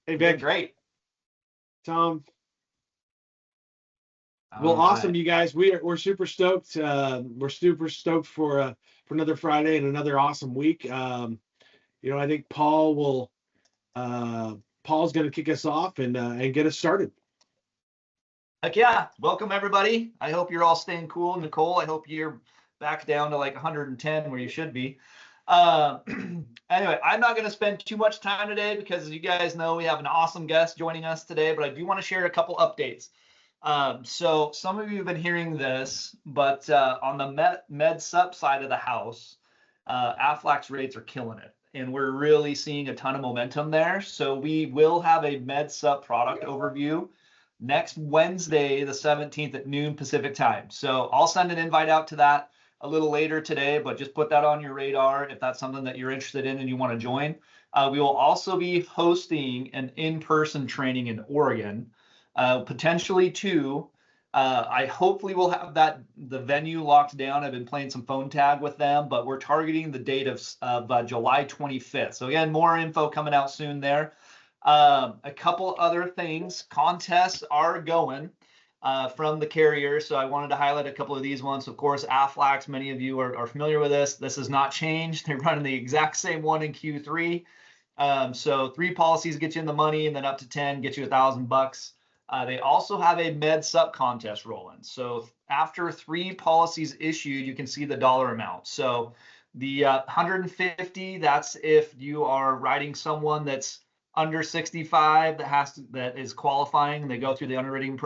Hey, Doing Vic. great. Tom. Well, All awesome, right. you guys. We're super stoked. We're super stoked for another Friday and another awesome week. I think Paul's going to kick us off and get us started. Heck yeah. Welcome, everybody. I hope you're all staying cool. Nicole, I hope you're back down to like 110 where you should be. Uh, anyway, I'm not going to spend too much time today because, as you guys know, we have an awesome guest joining us today, but I do want to share a couple updates. So some of you have been hearing this, but on the med sup side of the house, Aflac's rates are killing it. And we're really seeing a ton of momentum there. So we will have a med sup product overview next Wednesday, the 17th at noon Pacific time. So I'll send an invite out to that a little later today, but just put that on your radar if that's something that you're interested in and you want to join. We will also be hosting an in-person training in Oregon, potentially two. I hopefully will have the venue locked down. I've been playing some phone tag with them, but we're targeting the date of July 25th. So again, more info coming out soon there. A couple other things. Contests are going from the carrier, so I wanted to highlight a couple of these ones. Of course, Aflac, many of you are familiar with this. This has not changed. They're running the exact same one in Q3. So 3 policies get you in the money, and then up to 10 get you $1,000. They also have a med sup contest rolling. So after 3 policies issued, you can see the dollar amount. So the 150, that's if you are writing someone that's under 65 that is qualifying. They go through the underwriting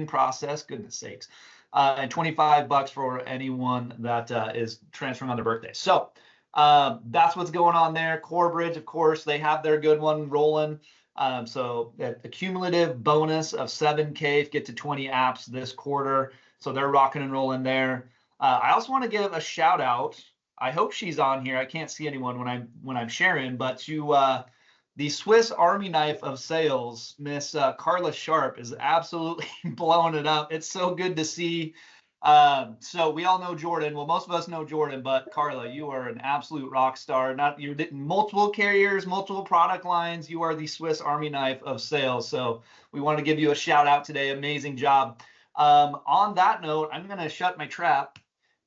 process. Goodness sakes, and $25 for anyone that is transferring on their birthday. So that's what's going on there. Corebridge, of course, they have their good one rolling. So a cumulative bonus of 7K if you get to 20 apps this quarter. So they're rocking and rolling there. I also want to give a shout out. I hope she's on here. I can't see anyone when I'm sharing, but to the Swiss Army knife of sales, Miss Carla Sharp is absolutely blowing it up. It's so good to see. So we all know Jordan. Well, most of us know Jordan, but Carla, you are an absolute rock star. You're multiple carriers, multiple product lines. You are the Swiss Army knife of sales. So we want to give you a shout out today. Amazing job. On that note, I'm going to shut my trap.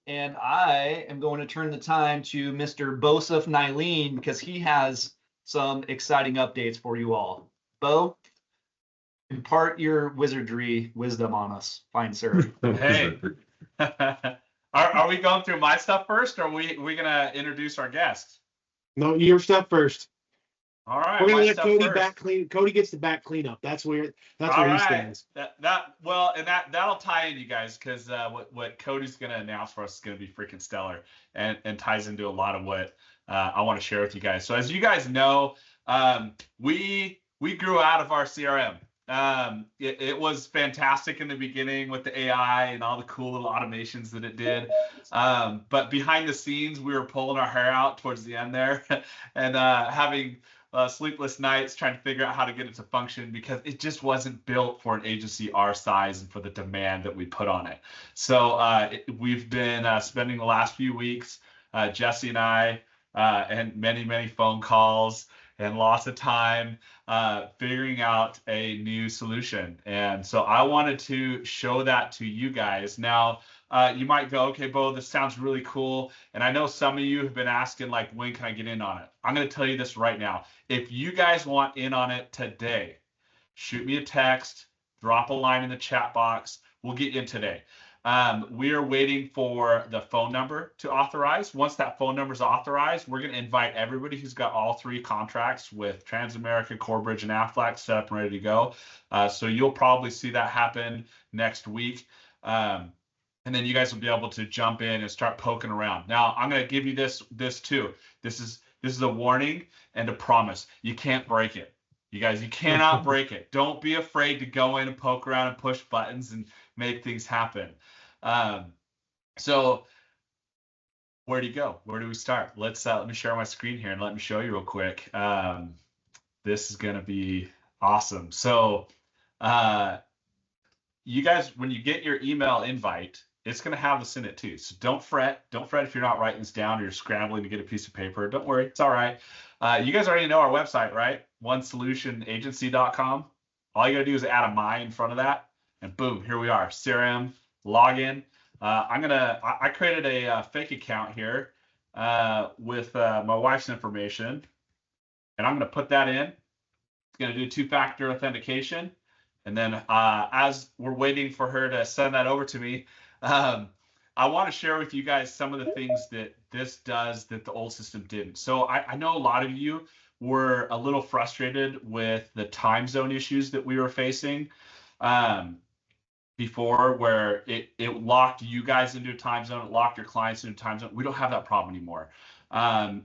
And I am going to turn the time to Mr. Bosef Nylene because he has some exciting updates for you all. Bo, impart your wizardry wisdom on us, fine sir. Hey, are we going through my stuff first, or are we gonna introduce our guest? No, your stuff first. All right, We're gonna my let stuff Cody first. back clean. Cody gets the back cleanup. That's where All he right. stands. That'll tie in, you guys, because what Cody's gonna announce for us is gonna be freaking stellar, and ties into a lot of what I want to share with you guys. So as you guys know, we grew out of our CRM. It was fantastic in the beginning with the AI and all the cool little automations that it did. But behind the scenes, we were pulling our hair out towards the end there and having sleepless nights trying to figure out how to get it to function because it just wasn't built for an agency our size and for the demand that we put on it. So we've been spending the last few weeks, Jesse and I, and many phone calls and lots of time figuring out a new solution. And so I wanted to show that to you guys. Now, you might go, okay, Bo, this sounds really cool. And I know some of you have been asking, like, when can I get in on it? I'm going to tell you this right now. If you guys want in on it today, shoot me a text, drop a line in the chat box. We'll get you in today. We are waiting for the phone number to authorize. Once that phone number is authorized, we're going to invite everybody who's got all 3 contracts with Transamerica, Corebridge, and Aflac set up and ready to go. So you'll probably see that happen next week. And then you guys will be able to jump in and start poking around. Now, I'm going to give you this too. This is a warning and a promise. You can't break it. You guys, you cannot break it. Don't be afraid to go in and poke around and push buttons and make things happen. So where do you go? Where do we start? Let me share my screen here and let me show you real quick. This is going to be awesome. So you guys, when you get your email invite, it's going to have this in it too. So don't fret. Don't fret if you're not writing this down or you're scrambling to get a piece of paper. Don't worry. It's all right. You guys already know our website, right? onesolutionagency.com. All you got to do is add a my in front of that, and boom, here we are. CRM, login. I created a fake account here with my wife's information, and I'm going to put that in. It's going to do two-factor authentication. And then as we're waiting for her to send that over to me, I want to share with you guys some of the things that this does that the old system didn't. So I know a lot of you were a little frustrated with the time zone issues that we were facing before, where it locked you guys into a time zone, it locked your clients into a time zone. We don't have that problem anymore.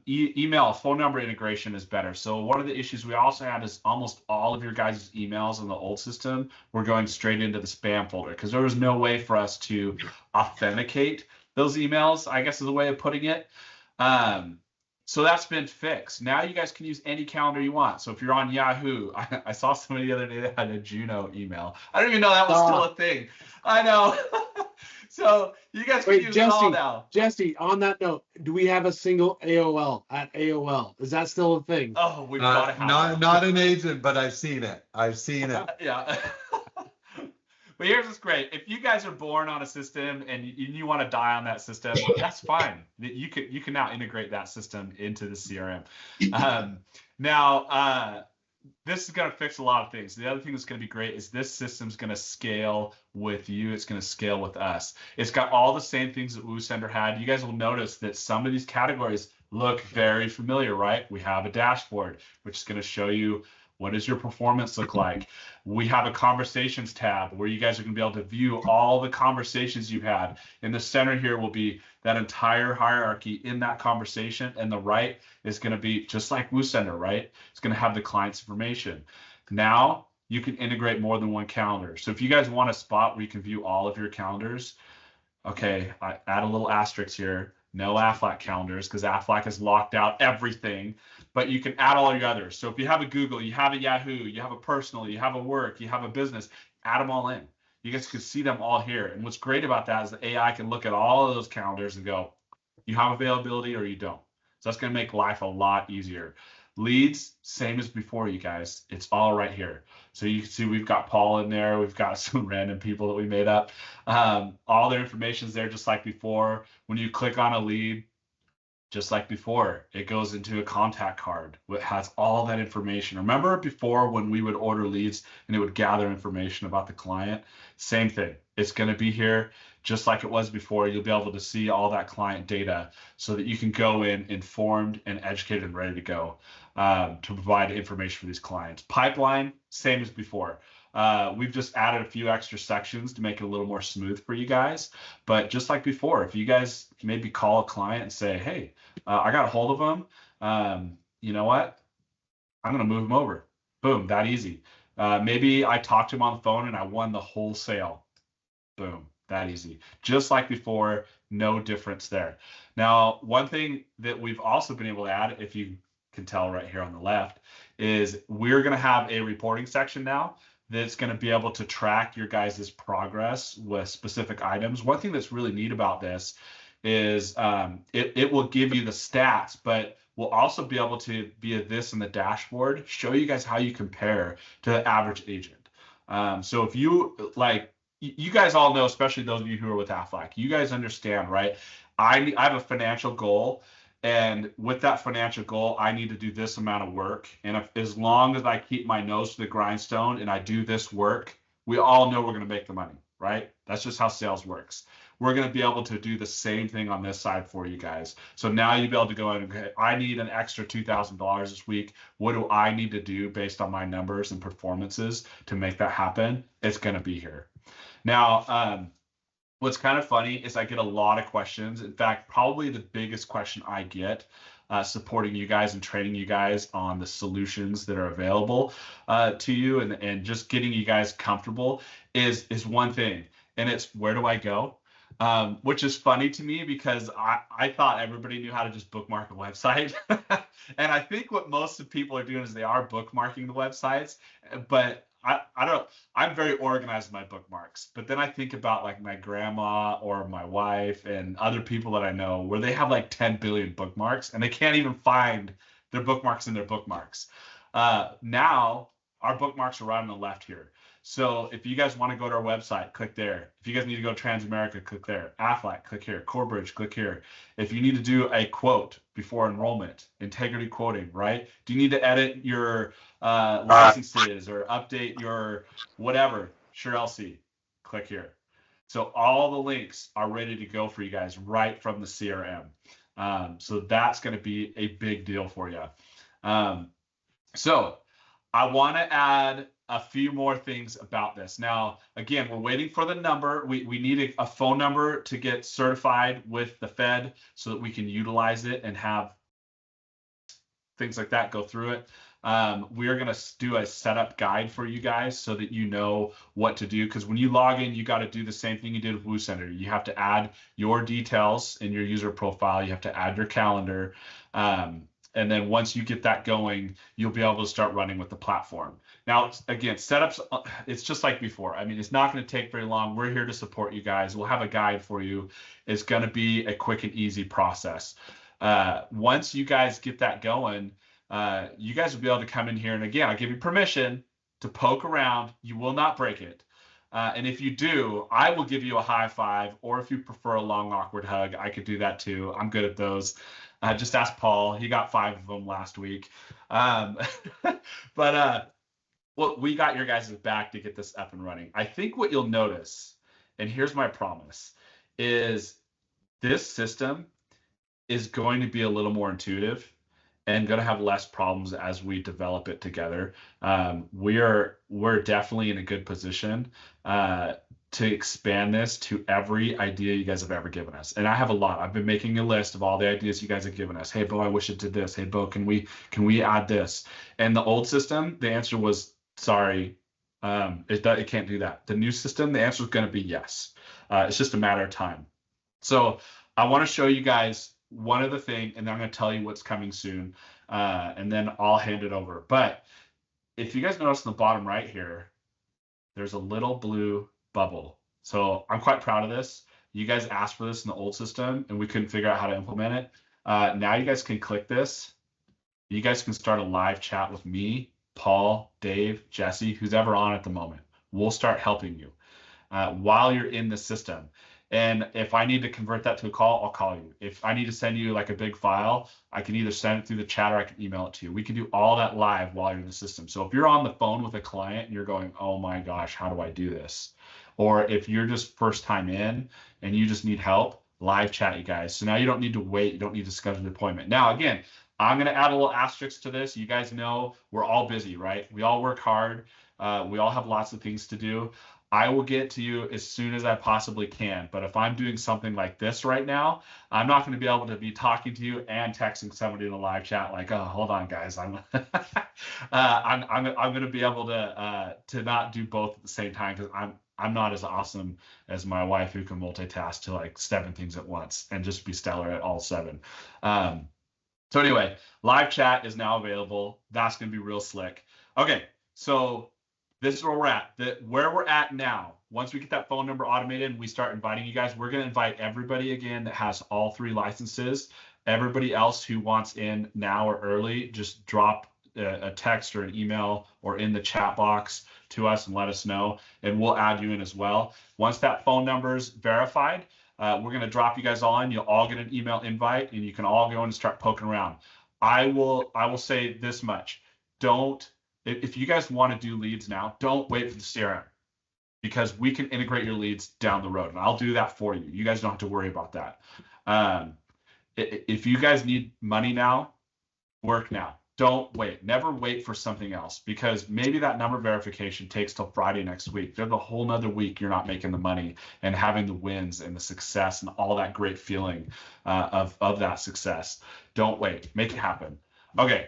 Email, phone number integration is better. So one of the issues we also had is almost all of your guys' emails in the old system were going straight into the spam folder because there was no way for us to authenticate those emails, I guess is a way of putting it. So that's been fixed. Now you guys can use any calendar you want. So if you're on Yahoo, I saw somebody the other day that had a Juno email. I don't even know that was still a thing. I know. So you guys can use it all now. Jesse, on that note, do we have a single AOL at AOL? Is that still a thing? Oh, we've got to have not an agent, but I've seen it. Yeah. But here's what's great. If you guys are born on a system and you want to die on that system, that's fine. You can now integrate that system into the CRM. Now, this is going to fix a lot of things. The other thing that's going to be great is this system's going to scale with you. It's going to scale with us. It's got all the same things that WooSender had. You guys will notice that some of these categories look very familiar, right? We have a dashboard, which is going to show you what does your performance look like. We have a conversations tab where you guys are going to be able to view all the conversations you've had. In the center here will be that entire hierarchy in that conversation, and the right is going to be just like WooSender, right? It's going to have the client's information. Now you can integrate more than one calendar. So if you guys want a spot where you can view all of your calendars, okay, I add a little asterisk here. No Aflac calendars because Aflac has locked out everything, but you can add all your others. So if you have a Google, you have a Yahoo, you have a personal, you have a work, you have a business, add them all in. You guys can see them all here. And what's great about that is the AI can look at all of those calendars and go, you have availability or you don't. So that's going to make life a lot easier. Leads, same as before, you guys. It's all right here. So you can see we've got Paul in there. We've got some random people that we made up. All their information is there just like before. When you click on a lead, just like before, it goes into a contact card. It has all that information. Remember before when we would order leads and it would gather information about the client? Same thing. It's going to be here just like it was before. You'll be able to see all that client data so that you can go in informed and educated and ready to go to provide information for these clients. Pipeline, same as before. We've just added a few extra sections to make it a little more smooth for you guys. But just like before, if you guys maybe call a client and say, hey, I got a hold of them, you know what? I'm going to move them over. Boom, that easy. Maybe I talked to him on the phone and I won the whole sale. Boom, that easy. Just like before, no difference there. Now, one thing that we've also been able to add, if you can tell right here on the left, is we're going to have a reporting section now that's going to be able to track your guys' progress with specific items. One thing that's really neat about this is it will give you the stats, but we'll also be able to, via this in the dashboard, show you guys how you compare to the average agent. So if you, like, you guys all know, especially those of you who are with Aflac, you guys understand, right? I have a financial goal. And with that financial goal, I need to do this amount of work. And as long as I keep my nose to the grindstone and I do this work, we all know we're going to make the money, right? That's just how sales works. We're going to be able to do the same thing on this side for you guys. So now you'll be able to go in and okay, I need an extra $2,000 this week. What do I need to do based on my numbers and performances to make that happen? It's going to be here. Now, what's kind of funny is I get a lot of questions. In fact, probably the biggest question I get supporting you guys and training you guys on the solutions that are available to you and just getting you guys comfortable is one thing. And it's where do I go? Which is funny to me because I thought everybody knew how to just bookmark a website. And I think what most of people are doing is they are bookmarking the websites, but I'm very organized in my bookmarks, but then I think about like my grandma or my wife and other people that I know where they have like 10 billion bookmarks and they can't even find their bookmarks in their bookmarks. Now our bookmarks are right on the left here. So if you guys want to go to our website, click there. If you guys need to go to Transamerica, click there. Aflac, click here. Corebridge, click here. If you need to do a quote before enrollment, integrity quoting, right? Do you need to edit your licenses or update your whatever? SureLC, click here. So all the links are ready to go for you guys right from the CRM. So that's going to be a big deal for you. So I want to add a few more things about this. Now, again, we're waiting for the number. We need a phone number to get certified with the Fed so that we can utilize it and have things like that go through it. We are going to do a setup guide for you guys so that you know what to do. Because when you log in, you got to do the same thing you did with WooCenter. You have to add your details in your user profile. You have to add your calendar. And then once you get that going, you'll be able to start running with the platform. Now, again, setups, it's just like before. I mean, it's not going to take very long. We're here to support you guys. We'll have a guide for you. It's going to be a quick and easy process. Once you guys get that going, you guys will be able to come in here. And again, I'll give you permission to poke around. You will not break it. And if you do, I will give you a high five, or if you prefer a long, awkward hug, I could do that too. I'm good at those. Just ask Paul. He got 5 of them last week. But well, we got your guys' back to get this up and running. I think what you'll notice, and here's my promise, is this system is going to be a little more intuitive and going to have less problems as we develop it together. We're definitely in a good position to expand this to every idea you guys have ever given us. And I have a lot. I've been making a list of all the ideas you guys have given us. Hey, Bo, I wish it did this. Hey, Bo, can we add this? And the old system, the answer was, sorry, it can't do that. The new system, the answer is going to be yes. It's just a matter of time. So I want to show you guys one other thing, and then I'm going to tell you what's coming soon, and then I'll hand it over. But if you guys notice in the bottom right here, there's a little blue bubble. So I'm quite proud of this. You guys asked for this in the old system, and we couldn't figure out how to implement it. Now you guys can click this. You guys can start a live chat with me, Paul, Dave, Jesse, who's ever on at the moment. We'll start helping you while you're in the system. And if I need to convert that to a call, I'll call you. If I need to send you like a big file, I can either send it through the chat or I can email it to you. We can do all that live while you're in the system. So if you're on the phone with a client and you're going, oh my gosh, how do I do this? Or if you're just first time in and you just need help, live chat you guys. So now you don't need to wait. You don't need to schedule an appointment. Now, again, I'm going to add a little asterisk to this. You guys know we're all busy, right? We all work hard. We all have lots of things to do. I will get to you as soon as I possibly can. But if I'm doing something like this right now, I'm not going to be able to be talking to you and texting somebody in a live chat like, oh, hold on, guys. I'm going to be able to not do both at the same time, because I'm not as awesome as my wife, who can multitask to like 7 things at once and just be stellar at all 7. So anyway, live chat is now available. That's going to be real slick. Okay, so this is where we're at. Where we're at now, once we get that phone number automated and we start inviting you guys, we're going to invite everybody again that has all 3 licenses. Everybody else who wants in now or early, just drop a text or an email or in the chat box to us and let us know, and we'll add you in as well. Once that phone number is verified, we're going to drop you guys all in. You'll all get an email invite, and you can all go in and start poking around. I will say this much. If you guys want to do leads now, don't wait for the CRM, because we can integrate your leads down the road, and I'll do that for you. You guys don't have to worry about that. If you guys need money now, work now. Don't wait. Never wait for something else, because maybe that number verification takes till Friday next week. There's a whole nother week you're not making the money and having the wins and the success and all that great feeling of that success. Don't wait. Make it happen. Okay.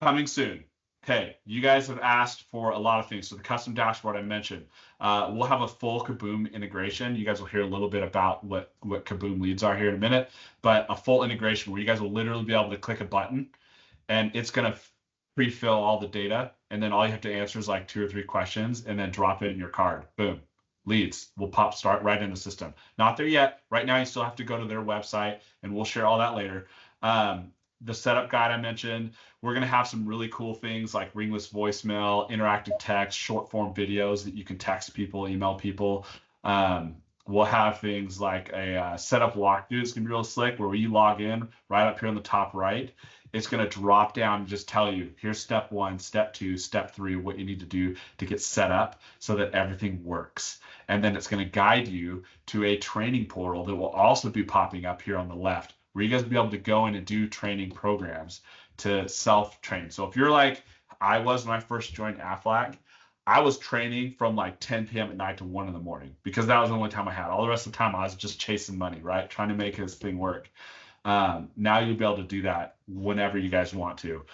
Coming soon. Okay, you guys have asked for a lot of things. So the custom dashboard I mentioned, we'll have a full CaBOOM integration. You guys will hear a little bit about what CaBOOM leads are here in a minute, but a full integration where you guys will literally be able to click a button and it's going to pre-fill all the data. And then all you have to answer is like 2 or 3 questions and then drop it in your card. Boom. Leads will start right in the system. Not there yet. Right now, you still have to go to their website, and we'll share all that later. the setup guide I mentioned. We're going to have some really cool things like ringless voicemail, interactive text, short form videos that you can text people, email people. We'll have things like a setup walkthrough. It's going to be real slick where you log in right up here on the top right. It's going to drop down and just tell you, here's step 1, step 2, step 3, what you need to do to get set up so that everything works. And then it's going to guide you to a training portal that will also be popping up here on the left, where you guys will be able to go in and do training programs to self-train. So if you're like I was when I first joined Aflac, I was training from like 10 p.m. at night to 1 in the morning because that was the only time I had. All the rest of the time I was just chasing money, right? Trying to make this thing work. Now you'll be able to do that whenever you guys want to.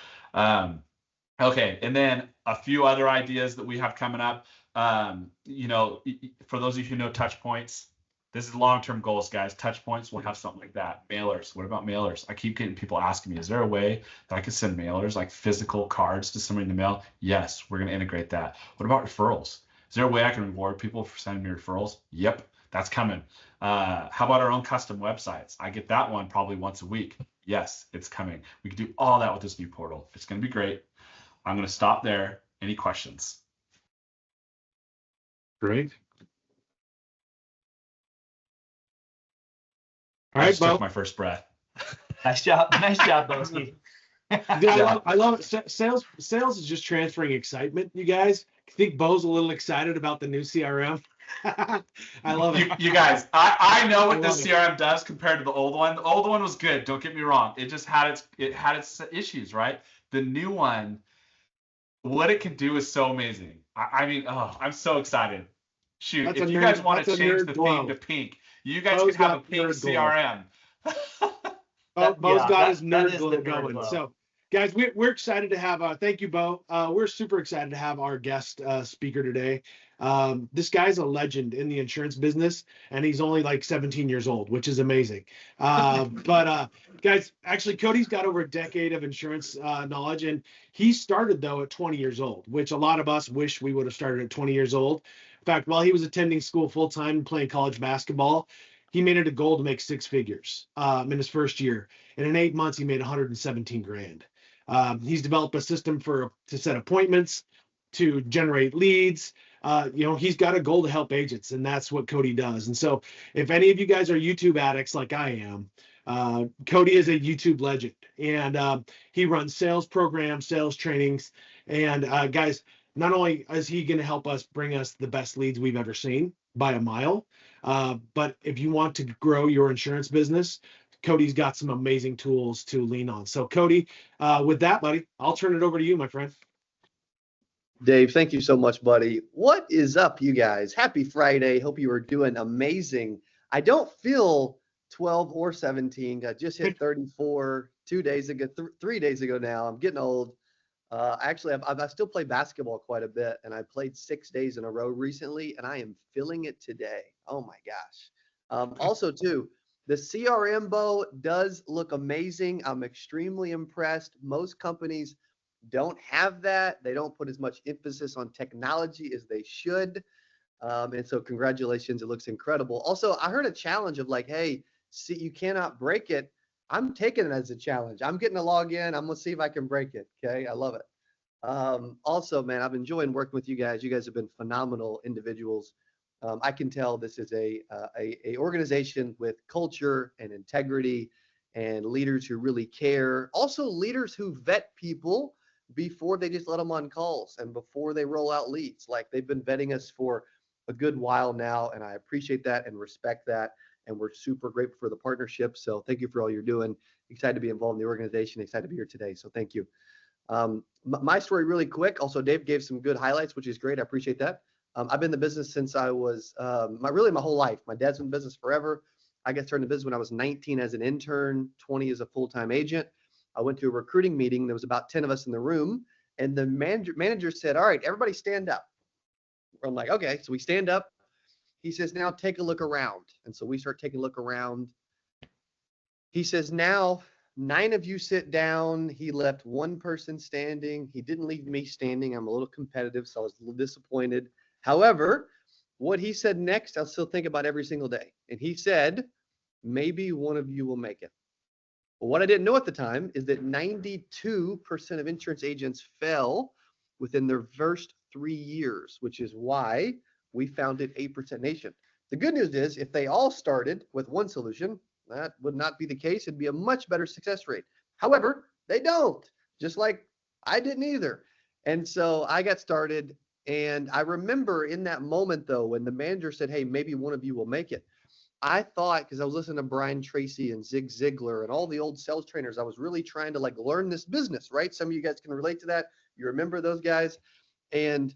Okay, and then a few other ideas that we have coming up. For those of you who know touch points, this is long-term goals, guys. Touch points, we'll have something like that. Mailers, what about mailers? I keep getting people asking me, is there a way that I can send mailers, like physical cards to somebody in the mail? Yes, we're going to integrate that. What about referrals? Is there a way I can reward people for sending me referrals? Yep, that's coming. How about our own custom websites? I get that one probably once a week. Yes, it's coming. We can do all that with this new portal. It's going to be great. I'm going to stop there. Any questions? Great. All I right, just Bo. took my first breath. Nice job, Boski. Dude, I love it. Sales is just transferring excitement. You guys, I think Bo's a little excited about the new CRM. I love it. You guys, I know what I this love CRM does compared to the old one. The old one was good. Don't get me wrong. It just had its issues, right? The new one, what it can do is so amazing. I mean, I'm so excited. Shoot, That's if a you nerd- guys want to that's a change nerd the glow. theme to pink, you guys Bo's can have a got pink nerd glow. CRM. Bo's got his that nerd is glow the nerd going. glow. So, guys, we're excited to have. Thank you, Bo. We're super excited to have our guest speaker today. This guy's a legend in the insurance business, and he's only like 17 years old, which is amazing. Guys, actually, Cody's got over a decade of insurance knowledge, and he started though at 20 years old, which a lot of us wish we would have started at 20 years old. In fact, while he was attending school full time and playing college basketball, he made it a goal to make 6 figures in his first year. And in 8 months, he made 117 grand. He's developed a system to set appointments, to generate leads. He's got a goal to help agents, and that's what Cody does. And so if any of you guys are YouTube addicts like I am, Cody is a YouTube legend, and he runs sales programs, sales trainings. And guys, not only is he going to help us bring us the best leads we've ever seen by a mile, but if you want to grow your insurance business, Cody's got some amazing tools to lean on. So Cody, with that, buddy, I'll turn it over to you, my friend. Dave, thank you so much, buddy. What is up, you guys? Happy Friday. Hope you are doing amazing. I don't feel 12 or 17. I just hit 34 2 days ago, 3 days ago now. I'm getting old. Actually, I still play basketball quite a bit, and I played 6 days in a row recently, and I am feeling it today. Oh, my gosh. Also, too, the CRM Bo does look amazing. I'm extremely impressed. Most companies don't have that. They don't put as much emphasis on technology as they should. And so congratulations. It looks incredible. Also, I heard a challenge of like, hey, see, you cannot break it. I'm taking it as a challenge. I'm getting a log in. I'm going to see if I can break it. Okay. I love it. Also, man, I've enjoyed working with you guys. You guys have been phenomenal individuals. I can tell this is a organization with culture and integrity and leaders who really care. Also leaders who vet people before they just let them on calls and before they roll out leads. Like they've been vetting us for a good while now, and I appreciate that and respect that. And we're super grateful for the partnership. So thank you for all you're doing. Excited to be involved in the organization. Excited to be here today. So thank you. My story really quick. Also, Dave gave some good highlights, which is great. I appreciate that. I've been in the business since I was my whole life. My dad's been in business forever. I got started in business when I was 19 as an intern, 20 as a full-time agent. I went to a recruiting meeting. There was about 10 of us in the room, and the manager said, all right, everybody stand up. I'm like, okay. So we stand up. He says, now take a look around. And so we start taking a look around. He says, now 9 of you sit down. He left 1 person standing. He didn't leave me standing. I'm a little competitive, so I was a little disappointed. However, what he said next, I'll still think about every single day. And he said, maybe one of you will make it. But what I didn't know at the time is that 92% of insurance agents fail within their first 3 years, which is why we founded 8% Nation. The good news is if they all started with one solution, that would not be the case. It'd be a much better success rate. However, they don't, just like I didn't either. And so I got started. And I remember in that moment, though, when the manager said, hey, maybe one of you will make it, I thought, because I was listening to Brian Tracy and Zig Ziglar and all the old sales trainers, I was really trying to like learn this business, right? Some of you guys can relate to that. You remember those guys. And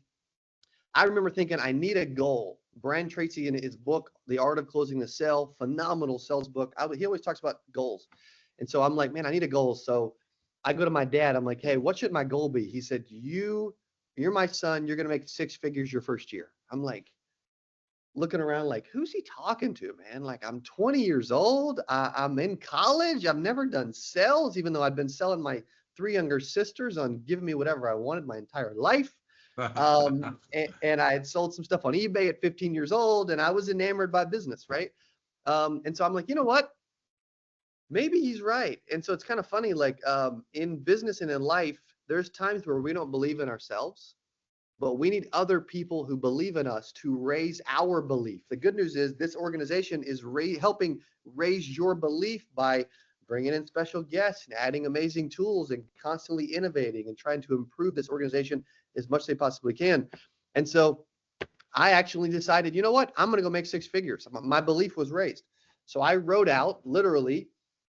I remember thinking, I need a goal. Brian Tracy in his book, The Art of Closing the Sale, phenomenal sales book. He always talks about goals. And so I'm like, man, I need a goal. So I go to my dad. I'm like, hey, what should my goal be? He said, you're my son. You're going to make 6 figures your first year. I'm like, looking around like, who's he talking to, man? Like, I'm 20 years old. I'm in college. I've never done sales, even though I'd been selling my 3 younger sisters on giving me whatever I wanted my entire life. And I had sold some stuff on eBay at 15 years old, and I was enamored by business, right? And so I'm like, you know what? Maybe he's right. And so it's kind of funny, like in business and in life, there's times where we don't believe in ourselves, but we need other people who believe in us to raise our belief. The good news is this organization is helping raise your belief by bringing in special guests and adding amazing tools and constantly innovating and trying to improve this organization as much as they possibly can. And so I actually decided, you know what? I'm going to go make 6 figures. My belief was raised. So I wrote out literally,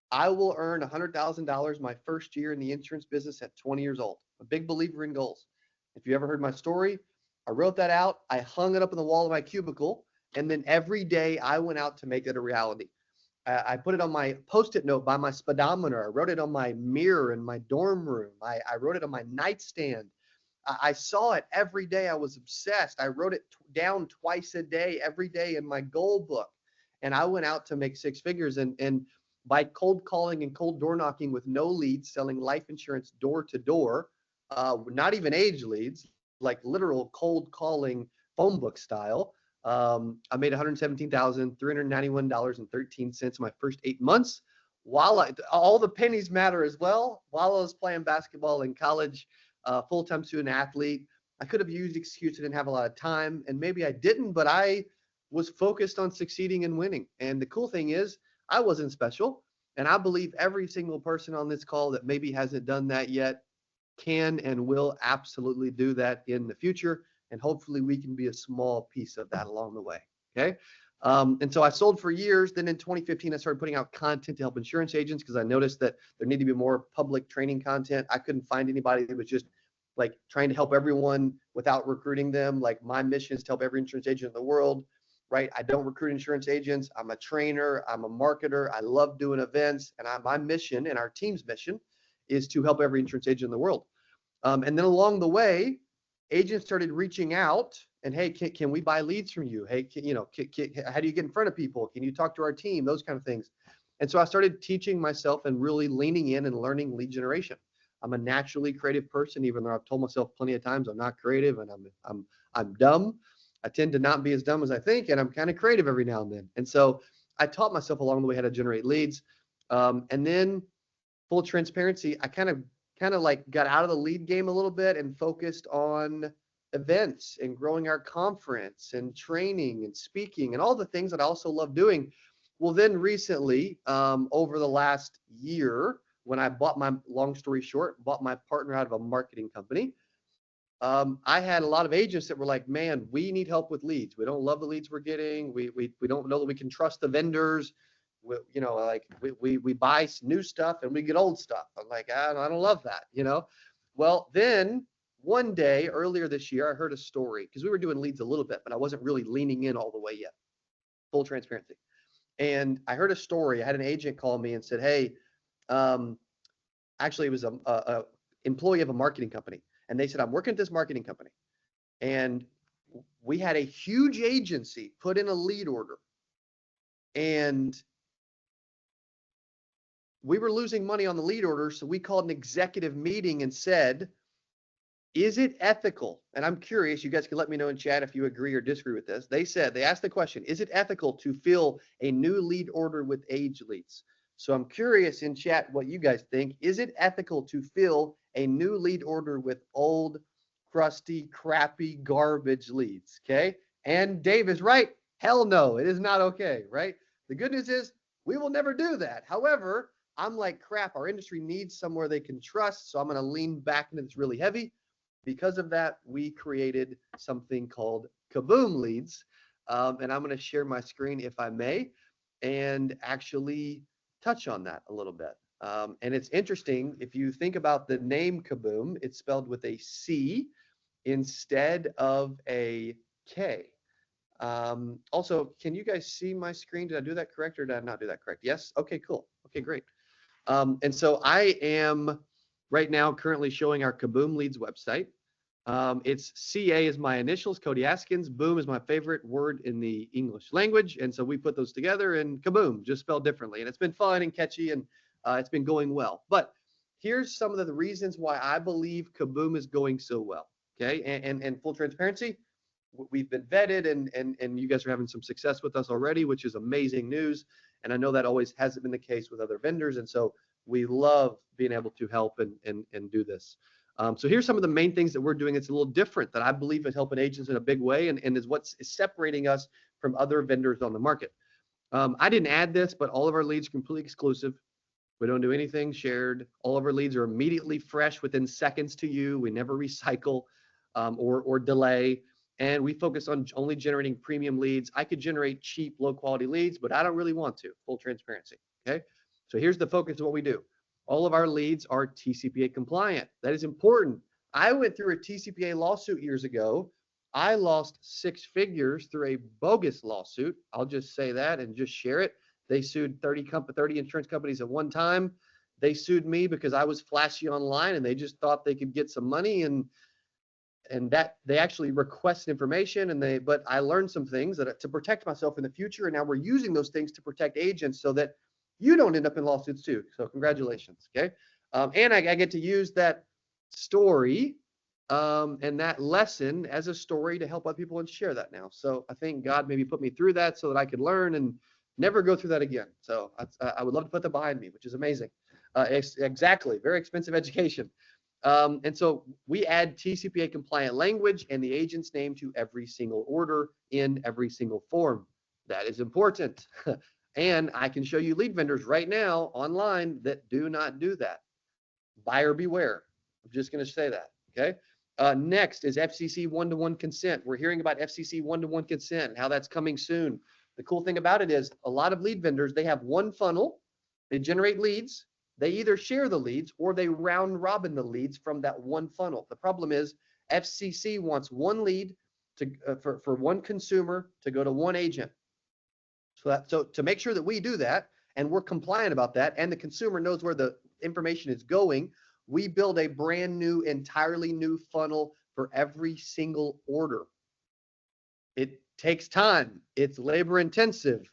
I will earn $100,000 my first year in the insurance business at 20 years old. I'm a big believer in goals. If you ever heard my story, I wrote that out. I hung it up on the wall of my cubicle. And then every day I went out to make it a reality. I put it on my Post-it note by my speedometer. I wrote it on my mirror in my dorm room. I wrote it on my nightstand. I saw it every day. I was obsessed. I wrote it down twice a day, every day in my goal book. And I went out to make 6 figures. And by cold calling and cold door knocking with no leads, selling life insurance door to door, not even age leads, like literal cold calling phone book style. I made $117,391.13 my first 8 months. While all the pennies matter as well. While I was playing basketball in college, full-time student athlete, I could have used excuse I didn't have a lot of time, and maybe I didn't, but I was focused on succeeding and winning. And the cool thing is, I wasn't special, and I believe every single person on this call that maybe hasn't done that yet can and will absolutely do that in the future. And hopefully we can be a small piece of that along the way. Okay. And so I sold for years. Then in 2015, I started putting out content to help insurance agents because I noticed that there needed to be more public training content. I couldn't find anybody that was just like trying to help everyone without recruiting them. Like my mission is to help every insurance agent in the world, right? I don't recruit insurance agents. I'm a trainer. I'm a marketer. I love doing events. And my mission and our team's mission is to help every insurance agent in the world. And then along the way, agents started reaching out and, hey, can we buy leads from you? Hey, how do you get in front of people? Can you talk to our team? Those kind of things. And so I started teaching myself and really leaning in and learning lead generation. I'm a naturally creative person, even though I've told myself plenty of times I'm not creative and I'm dumb. I tend to not be as dumb as I think, and I'm kind of creative every now and then. And so I taught myself along the way how to generate leads. And then full transparency, I kind of like got out of the lead game a little bit and focused on events and growing our conference and training and speaking and all the things that I also love doing. Well, then recently, over the last year, when I bought long story short, bought my partner out of a marketing company, I had a lot of agents that were like, man, we need help with leads. We don't love the leads we're getting. We don't know that we can trust the vendors. We buy new stuff and we get old stuff. I'm like, I don't love that, Well, then one day earlier this year, I heard a story because we were doing leads a little bit, but I wasn't really leaning in all the way yet. Full transparency. And I heard a story. I had an agent call me and said, hey, actually it was a employee of a marketing company. And they said, I'm working at this marketing company. And we had a huge agency put in a lead order. And we were losing money on the lead order, so we called an executive meeting and said, is it ethical? And I'm curious, you guys can let me know in chat if you agree or disagree with this. They asked the question, is it ethical to fill a new lead order with age leads? So I'm curious in chat what you guys think. Is it ethical to fill a new lead order with old, crusty, crappy, garbage leads? Okay. And Dave is right. Hell no, it is not okay, right? The good news is we will never do that. However, I'm like, crap, our industry needs somewhere they can trust. So I'm going to lean back into this really heavy. Because of that, we created something called CaBOOM leads. And I'm going to share my screen if I may, and actually touch on that a little bit. And it's interesting, if you think about the name CaBOOM, it's spelled with a C instead of a K. Also, can you guys see my screen? Did I do that correct or did I not do that correct? Yes? Okay, cool. Okay, great. And so I am right now currently showing our CaBOOM leads website. It's CA is my initials, Cody Askins. Boom is my favorite word in the English language. And so we put those together and CaBOOM, just spelled differently. And it's been fun and catchy and it's been going well. But here's some of the reasons why I believe CaBOOM is going so well. Okay. And full transparency, we've been vetted and you guys are having some success with us already, which is amazing news. And I know that always hasn't been the case with other vendors. And so we love being able to help and do this. So here's some of the main things that we're doing. It's a little different that I believe is helping agents in a big way and is what's separating us from other vendors on the market. I didn't add this, but all of our leads are completely exclusive. We don't do anything shared. All of our leads are immediately fresh within seconds to you. We never recycle or delay. And we focus on only generating premium leads. I could generate cheap, low quality leads, but I don't really want to. Full transparency. Okay. So here's the focus of what we do. All of our leads are TCPA compliant. That is important. I went through a TCPA lawsuit years ago. I lost 6 figures through a bogus lawsuit. I'll just say that and just share it. They sued 30 insurance companies at one time. They sued me because I was flashy online and they just thought they could get some money and that they actually requested information but I learned some things that to protect myself in the future. And now we're using those things to protect agents so that you don't end up in lawsuits too. So congratulations. Okay. And I get to use that story and that lesson as a story to help other people and share that now. So I think God maybe put me through that so that I could learn and never go through that again. So I would love to put that behind me, which is amazing. Exactly. Very expensive education. And so we add TCPA compliant language and the agent's name to every single order in every single form. That is important. And I can show you lead vendors right now online that do not do that. Buyer beware. I'm just going to say that. Okay. Next is FCC one-to-one consent. We're hearing about FCC one-to-one consent and how that's coming soon. The cool thing about it is a lot of lead vendors, they have one funnel. They generate leads. They either share the leads or they round robin the leads from that one funnel. The problem is FCC wants one lead for one consumer to go to one agent. So to make sure that we do that and we're compliant about that and the consumer knows where the information is going, we build a brand new, entirely new funnel for every single order. It takes time. It's labor intensive.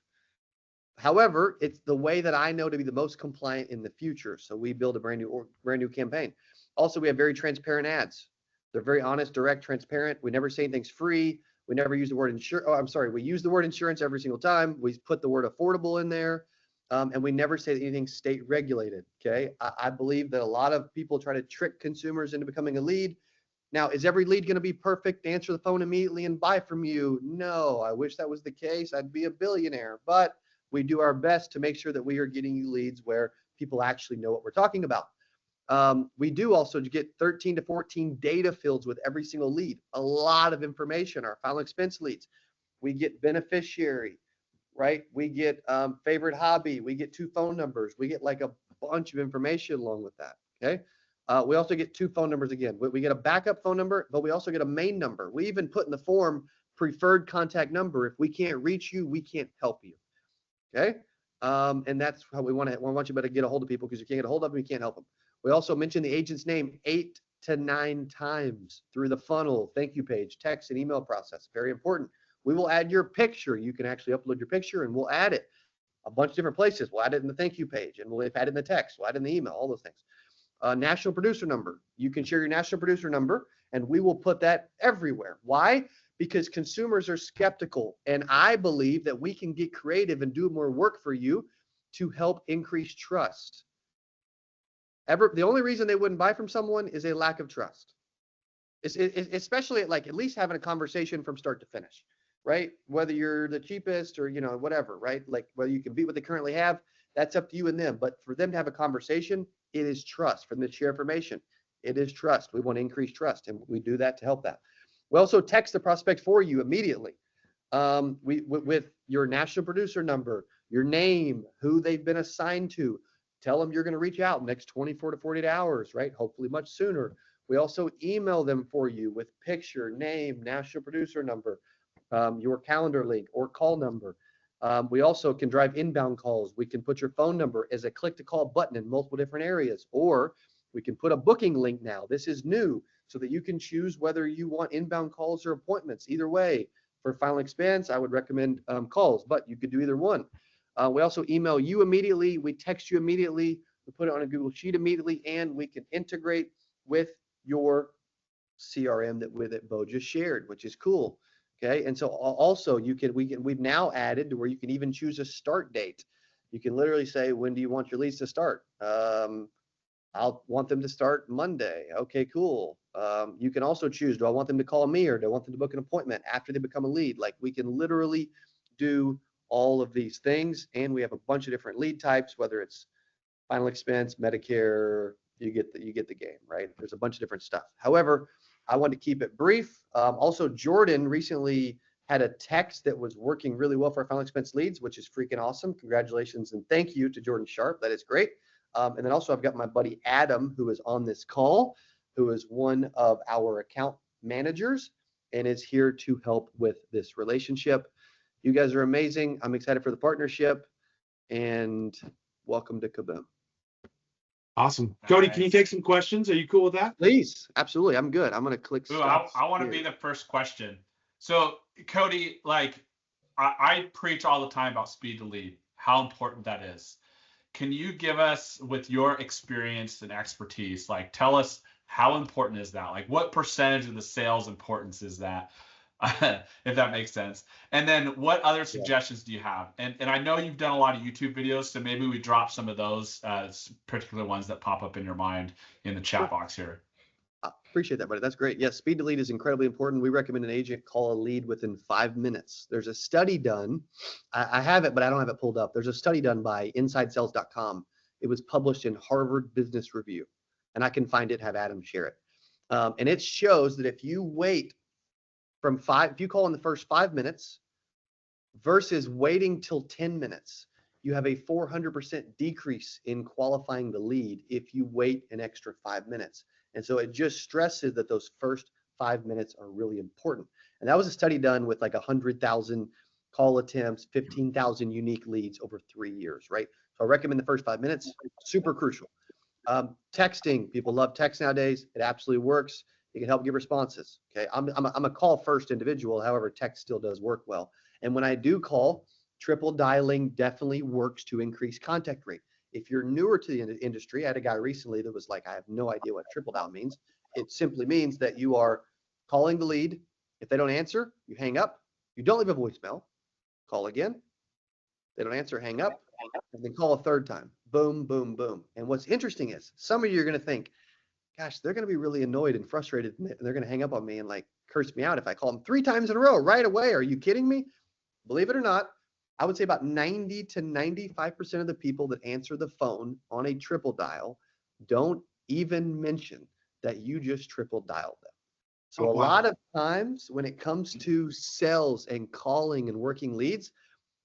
However, it's the way that I know to be the most compliant in the future. So we build a brand new campaign. Also, we have very transparent ads. They're very honest, direct, transparent. We never say anything's free. We never use the word insurance. Oh, I'm sorry. We use the word insurance every single time. We put the word affordable in there. And we never say that anything's state regulated. Okay. I believe that a lot of people try to trick consumers into becoming a lead. Now, is every lead going to be perfect? Answer the phone immediately and buy from you? No, I wish that was the case. I'd be a billionaire. But we do our best to make sure that we are getting you leads where people actually know what we're talking about. We do also get 13 to 14 data fields with every single lead. A lot of information, our final expense leads. We get beneficiary, right? We get favorite hobby. We get 2 phone numbers. We get like a bunch of information along with that, okay? We also get 2 phone numbers again. We get a backup phone number, but we also get a main number. We even put in the form preferred contact number. If we can't reach you, we can't help you, okay? And that's how we want you to get a hold of people because you can't get a hold of them, you can't help them. We also mention the agent's name 8 to 9 times through the funnel, thank you page, text and email process. Very important. We will add your picture. You can actually upload your picture and we'll add it a bunch of different places. We'll add it in the thank you page and we'll add it in the text. We'll add it in the email, all those things. National producer number. You can share your national producer number and we will put that everywhere. Why? Because consumers are skeptical and I believe that we can get creative and do more work for you to help increase trust. The only reason they wouldn't buy from someone is a lack of trust. Especially at least having a conversation from start to finish, right? Whether you're the cheapest or, whatever, right? Like whether you can beat what they currently have, that's up to you and them. But for them to have a conversation, it is trust. For them to share information, it is trust. We want to increase trust, and we do that to help that. We also text the prospect for you immediately. With your national producer number, your name, who they've been assigned to. Tell them you're going to reach out next 24 to 48 hours, right? Hopefully much sooner. We also email them for you with picture, name, national producer number, your calendar link or call number. We also can drive inbound calls. We can put your phone number as a click to call button in multiple different areas, or we can put a booking link now. This is new so that you can choose whether you want inbound calls or appointments. Either way, for final expense, I would recommend calls, but you could do either one. We also email you immediately. We text you immediately. We put it on a Google Sheet immediately, and we can integrate with your CRM that Bo just shared, which is cool. Okay, and so also we've now added to where you can even choose a start date. You can literally say, when do you want your leads to start? I'll want them to start Monday. Okay, cool. You can also choose, do I want them to call me or do I want them to book an appointment after they become a lead? Like we can literally do all of these things, and we have a bunch of different lead types, whether it's final expense, Medicare, you get the game, right? There's a bunch of different stuff. However, I want to keep it brief. Also, Jordan recently had a text that was working really well for our final expense leads, which is freaking awesome. Congratulations and thank you to Jordan Sharp. That is great. And then also I've got my buddy Adam, who is on this call, who is one of our account managers and is here to help with this relationship. You guys are amazing. I'm excited for the partnership, and welcome to CaBOOM. Awesome. Cody, can you take some questions? Are you cool with that? Please. Absolutely. I'm good. I'm going to click Ooh, stop. I want to be the first question. So Cody, like I preach all the time about speed to lead, how important that is. Can you give us, with your experience and expertise, like tell us how important is that? Like what percentage of the sales importance is that? If that makes sense. And then what other suggestions do you have? And I know you've done a lot of YouTube videos, so maybe we drop some of those particular ones that pop up in your mind in the chat box here. I appreciate that, buddy. That's great. Yes, speed to lead is incredibly important. We recommend an agent call a lead within 5 minutes. There's a study done. I have it, but I don't have it pulled up. There's a study done by InsideSales.com. It was published in Harvard Business Review, and I can find it, have Adam share it. And it shows that if you wait if you call in the first 5 minutes versus waiting till 10 minutes, you have a 400% decrease in qualifying the lead if you wait an extra 5 minutes. And so it just stresses that those first 5 minutes are really important. And that was a study done with like 100,000 call attempts, 15,000 unique leads over 3 years, right? So I recommend the first 5 minutes, super crucial. Texting, people love text nowadays. It absolutely works. It can help give responses. Okay, I'm a call first individual. However, text still does work well. And when I do call, triple dialing definitely works to increase contact rate. If you're newer to the industry, I had a guy recently that was like, I have no idea what triple dial means. It simply means that you are calling the lead. If they don't answer, you hang up. You don't leave a voicemail. Call again. They don't answer, hang up, and then call a third time. Boom, boom, boom. And what's interesting is some of you are going to think, gosh, they're going to be really annoyed and frustrated, and they're going to hang up on me and like curse me out if I call them 3 times in a row right away. Are you kidding me? Believe it or not, I would say about 90 to 95% of the people that answer the phone on a triple dial don't even mention that you just triple dialed them. So a lot of times when it comes to sales and calling and working leads,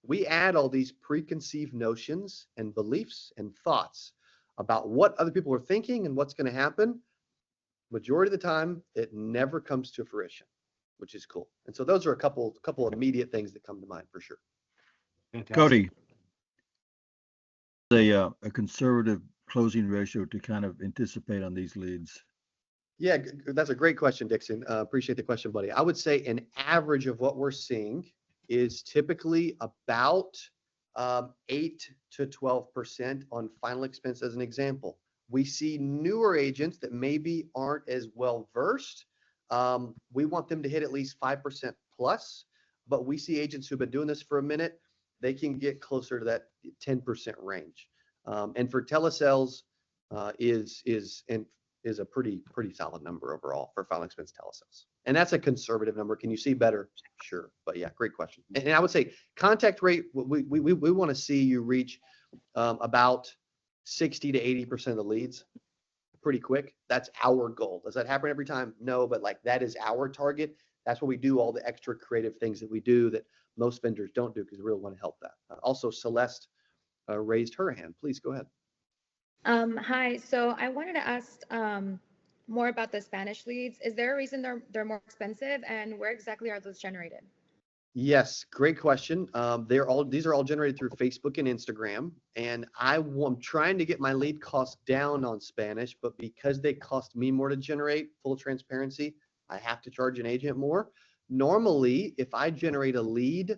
we add all these preconceived notions and beliefs and thoughts about what other people are thinking and what's going to happen. Majority of the time, it never comes to fruition, which is cool. And so those are a couple immediate things that come to mind for sure. Fantastic. Cody, a conservative closing ratio to kind of anticipate on these leads? Yeah, that's a great question, Dixon. Appreciate the question, buddy. I would say an average of what we're seeing is typically about 8 to 12% on final expense as an example. We see newer agents that maybe aren't as well versed. We want them to hit at least 5% plus, but we see agents who've been doing this for a minute they can get closer to that 10% range. And for telesales, is a pretty solid number overall for final expense telesales. And that's a conservative number. Can you see better? Sure. But yeah, great question. And I would say contact rate, we want to see you reach about 60 to 80% of the leads pretty quick. That's our goal. Does that happen every time? No, but like that is our target. That's where we do all the extra creative things that we do that most vendors don't do because we really want to help that. Also, Celeste raised her hand. Please go ahead. Hi. So I wanted to ask more about the Spanish leads. Is there a reason they're more expensive, and where exactly are those generated? Yes, great question. These are all generated through Facebook and Instagram, and I'm trying to get my lead costs down on Spanish, but because they cost me more to generate, full transparency, I have to charge an agent more. Normally, if I generate a lead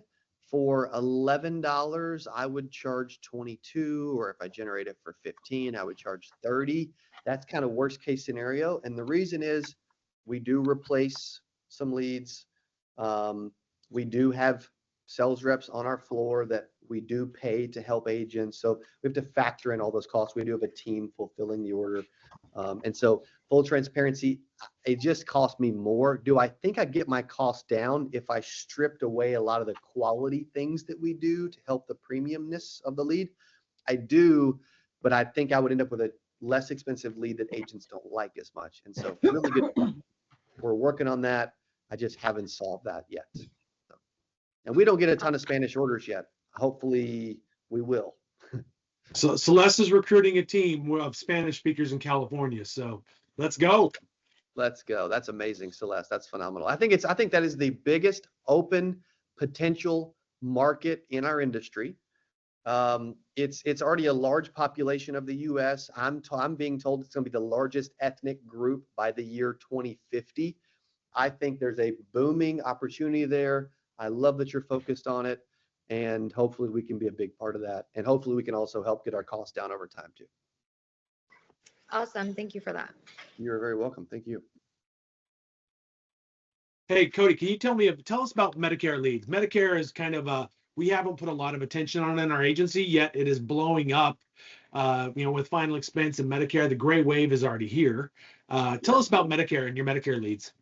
for $11, I would charge 22, or if I generate it for 15, I would charge 30. That's kind of worst case scenario. And the reason is we do replace some leads. We do have sales reps on our floor that we do pay to help agents. So we have to factor in all those costs. We do have a team fulfilling the order. And so full transparency, it just cost me more. Do I think I'd get my costs down if I stripped away a lot of the quality things that we do to help the premiumness of the lead? I do, but I think I would end up with a less expensive lead that agents don't like as much. And so really good. We're working on that. I just haven't solved that yet. And we don't get a ton of Spanish orders yet. Hopefully we will. So Celeste is recruiting a team of Spanish speakers in California. So let's go. Let's go. That's amazing, Celeste. That's phenomenal. I think that is the biggest open potential market in our industry. It's already a large population of the U.S. I'm being told it's going to be the largest ethnic group by the year 2050. I think there's a booming opportunity there. I love that you're focused on it, and hopefully we can be a big part of that. And hopefully we can also help get our costs down over time too. Awesome. Thank you for that. You're very welcome. Thank you. Hey, Cody, can you tell us about Medicare leads? Medicare is kind of we haven't put a lot of attention on it in our agency, yet it is blowing up, with final expense and Medicare. The gray wave is already here. Tell us about Medicare and your Medicare leads.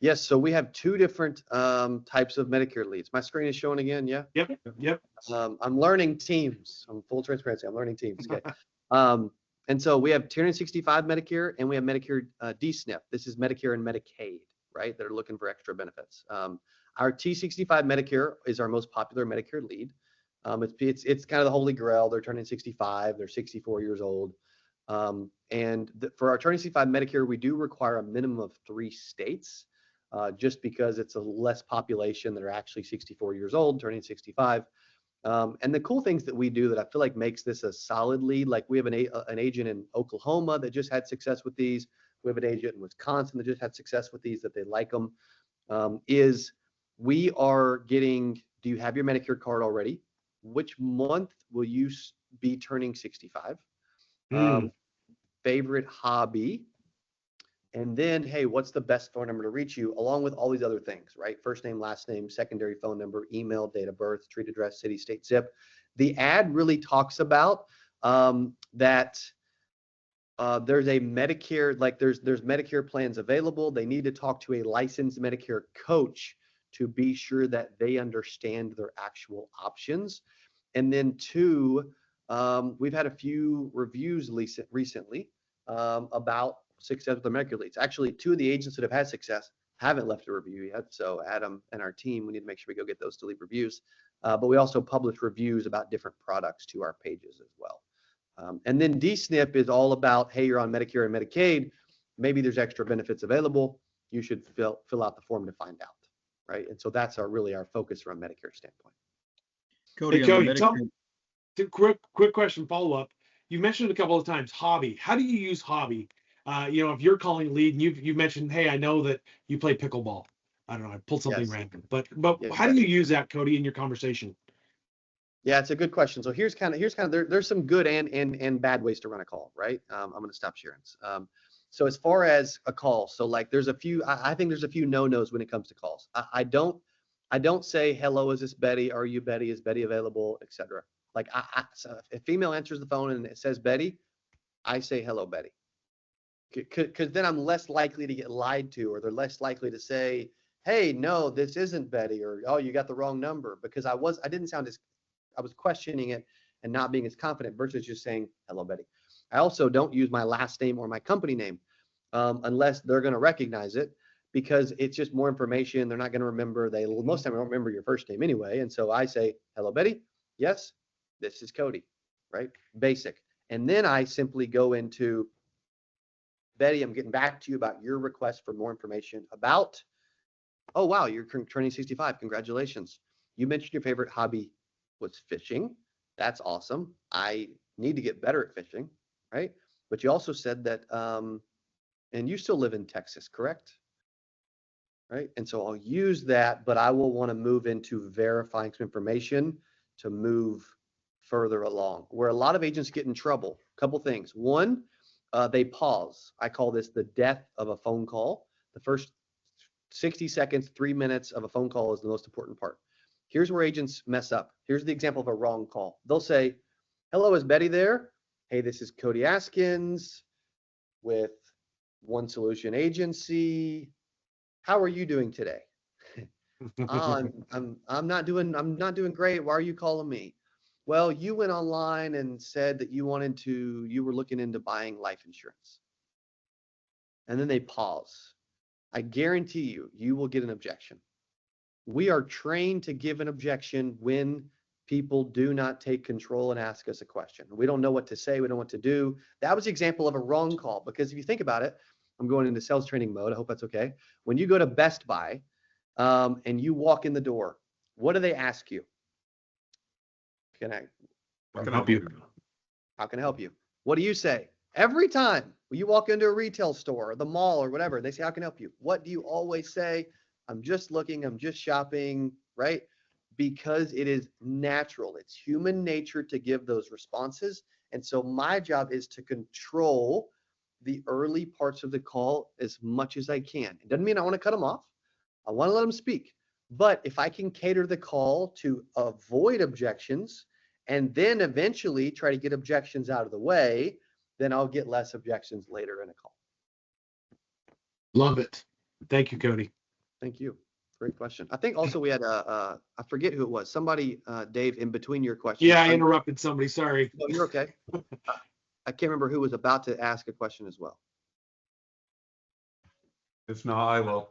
Yes, so we have two different types of Medicare leads. My screen is showing again, yeah? Yep. I'm learning Teams. I'm full transparency. I'm learning Teams. Okay. And so we have 265 Medicare and we have Medicare D-SNP. This is Medicare and Medicaid, right? They're looking for extra benefits. Our T65 Medicare is our most popular Medicare lead. It's kind of the holy grail. They're turning 65. They're 64 years old. And for our turning 65 Medicare, we do require a minimum of 3 states. Just because it's a less population that are actually 64 years old, turning 65. And the cool things that we do that I feel like makes this a solid lead, like we have an agent in Oklahoma that just had success with these. We have an agent in Wisconsin that just had success with these, that they like them, is we are getting, do you have your Medicare card already? Which month will you be turning 65? Favorite hobby? And then, hey, what's the best phone number to reach you, along with all these other things, right? First name, last name, secondary phone number, email, date of birth, street address, city, state, zip. The ad really talks about that there's a Medicare, like there's Medicare plans available. They need to talk to a licensed Medicare coach to be sure that they understand their actual options. And then 2, we've had a few reviews recently about success with the Medicare leads. Actually, 2 of the agents that have had success haven't left a review yet. So Adam and our team, we need to make sure we go get those to leave reviews. But we also publish reviews about different products to our pages as well. And then D-SNP is all about, hey, you're on Medicare and Medicaid. Maybe there's extra benefits available. You should fill out the form to find out, right? And so that's really our focus from a Medicare standpoint. Cody, Hey, Cody, Medicare, quick question, follow up. You mentioned it a couple of times, hobby. How do you use hobby? If you're calling a lead and you mentioned, hey, I know that you play pickleball. I don't know, I pulled something random, but Yeah, how do you use that, Cody, in your conversation? Yeah, it's a good question. So here's kind of there's some good and bad ways to run a call, right? I'm going to stop sharing. So as far as a call, so like there's a few, I think there's a few no-nos when it comes to calls. I don't I don't say, hello, is this Betty? Are you Betty? Is Betty available? Etc. Like so if a female answers the phone and it says Betty, I say, hello, Betty. Because then I'm less likely to get lied to, or they're less likely to say, hey, no, this isn't Betty, or, oh, you got the wrong number, because I was questioning it and not being as confident versus just saying, hello, Betty. I also don't use my last name or my company name unless they're going to recognize it, because it's just more information. They're not going to remember. Most of the time don't remember your first name anyway. And so I say, hello, Betty. Yes, this is Cody, right? Basic. And then I simply go into, Betty, I'm getting back to you about your request for more information about, oh, wow, you're turning 65. Congratulations. You mentioned your favorite hobby was fishing. That's awesome. I need to get better at fishing, right? But you also said that, and you still live in Texas, correct? Right. And so I'll use that, but I will want to move into verifying some information to move further along. Where a lot of agents get in trouble, a couple things. One, they pause. I call this the death of a phone call. The first 60 seconds, 3 minutes of a phone call is the most important part. Here's where agents mess up. Here's the example of a wrong call. They'll say, hello, is Betty there? Hey, this is Cody Askins with One Solution Agency. How are you doing today? I'm not doing great. Why are you calling me? Well, you went online and said that you were looking into buying life insurance. And then they pause. I guarantee you will get an objection. We are trained to give an objection when people do not take control and ask us a question. We don't know what to say. We don't know what to do. That was the example of a wrong call, because if you think about it, I'm going into sales training mode. I hope that's okay. When you go to Best Buy and you walk in the door, what do they ask you? How can I help you? How can I help you? What do you say? Every time you walk into a retail store or the mall or whatever, they say, how can I help you? What do you always say? I'm just looking, I'm just shopping, right? Because it is natural. It's human nature to give those responses. And so my job is to control the early parts of the call as much as I can. It doesn't mean I want to cut them off. I want to let them speak. But if I can cater the call to avoid objections and then eventually try to get objections out of the way, then I'll get less objections later in a call. Love it. Thank you, Cody. Thank you. Great question. I think also we had I forget who it was. Somebody, Dave, in between your questions. Yeah, I interrupted somebody. Sorry. No, you're okay. I can't remember who was about to ask a question as well. If not, I will.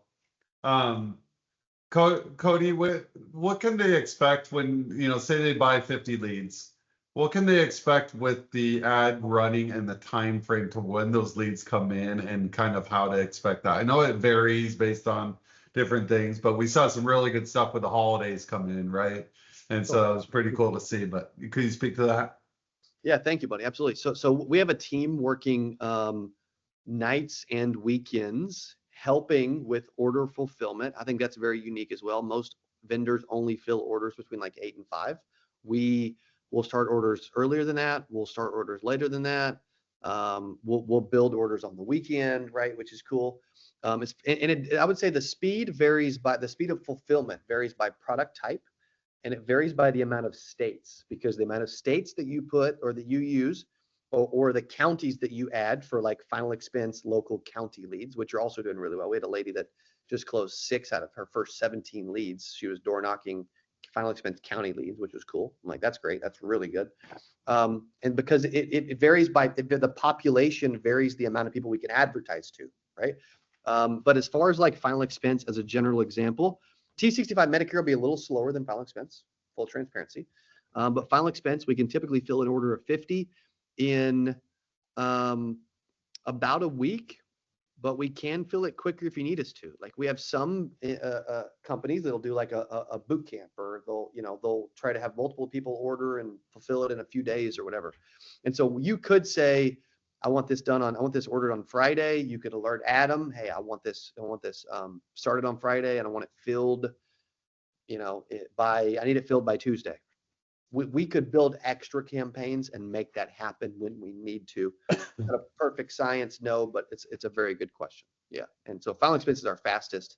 Cody, what can they expect when, say they buy 50 leads? What can they expect with the ad running and the time frame to when those leads come in, and kind of how to expect that? I know it varies based on different things, but we saw some really good stuff with the holidays coming in, right? And so it was pretty cool to see. But could you speak to that? Yeah, thank you, buddy. Absolutely. So we have a team working nights and weekends helping with order fulfillment. I think that's very unique as well. Most vendors only fill orders between like 8 and 5. We will start orders earlier than that. We'll start orders later than that. We'll build orders on the weekend, right? Which is cool. I would say the speed of fulfillment varies by product type, and it varies by the amount of states, because the amount of states that you put or that you use, or the counties that you add for like final expense local county leads, which are also doing really well. We had a lady that just closed 6 out of her first 17 leads. She was door knocking final expense county leads, which was cool. I'm like, that's great. That's really good. And because it varies by the population varies the amount of people we can advertise to, right? But as far as like final expense as a general example, T65 Medicare will be a little slower than final expense, full transparency. But final expense, we can typically fill an order of 50 in about a week, but we can fill it quicker if you need us to. Like we have some companies that'll do like a boot camp, or they'll try to have multiple people order and fulfill it in a few days or whatever. And so you could say, I want this ordered on Friday. You could alert Adam, hey, I want this started on Friday, and I want it filled, I need it filled by Tuesday. We could build extra campaigns and make that happen when we need to. Not a perfect science, no, but it's a very good question. Yeah. And so final expenses are fastest.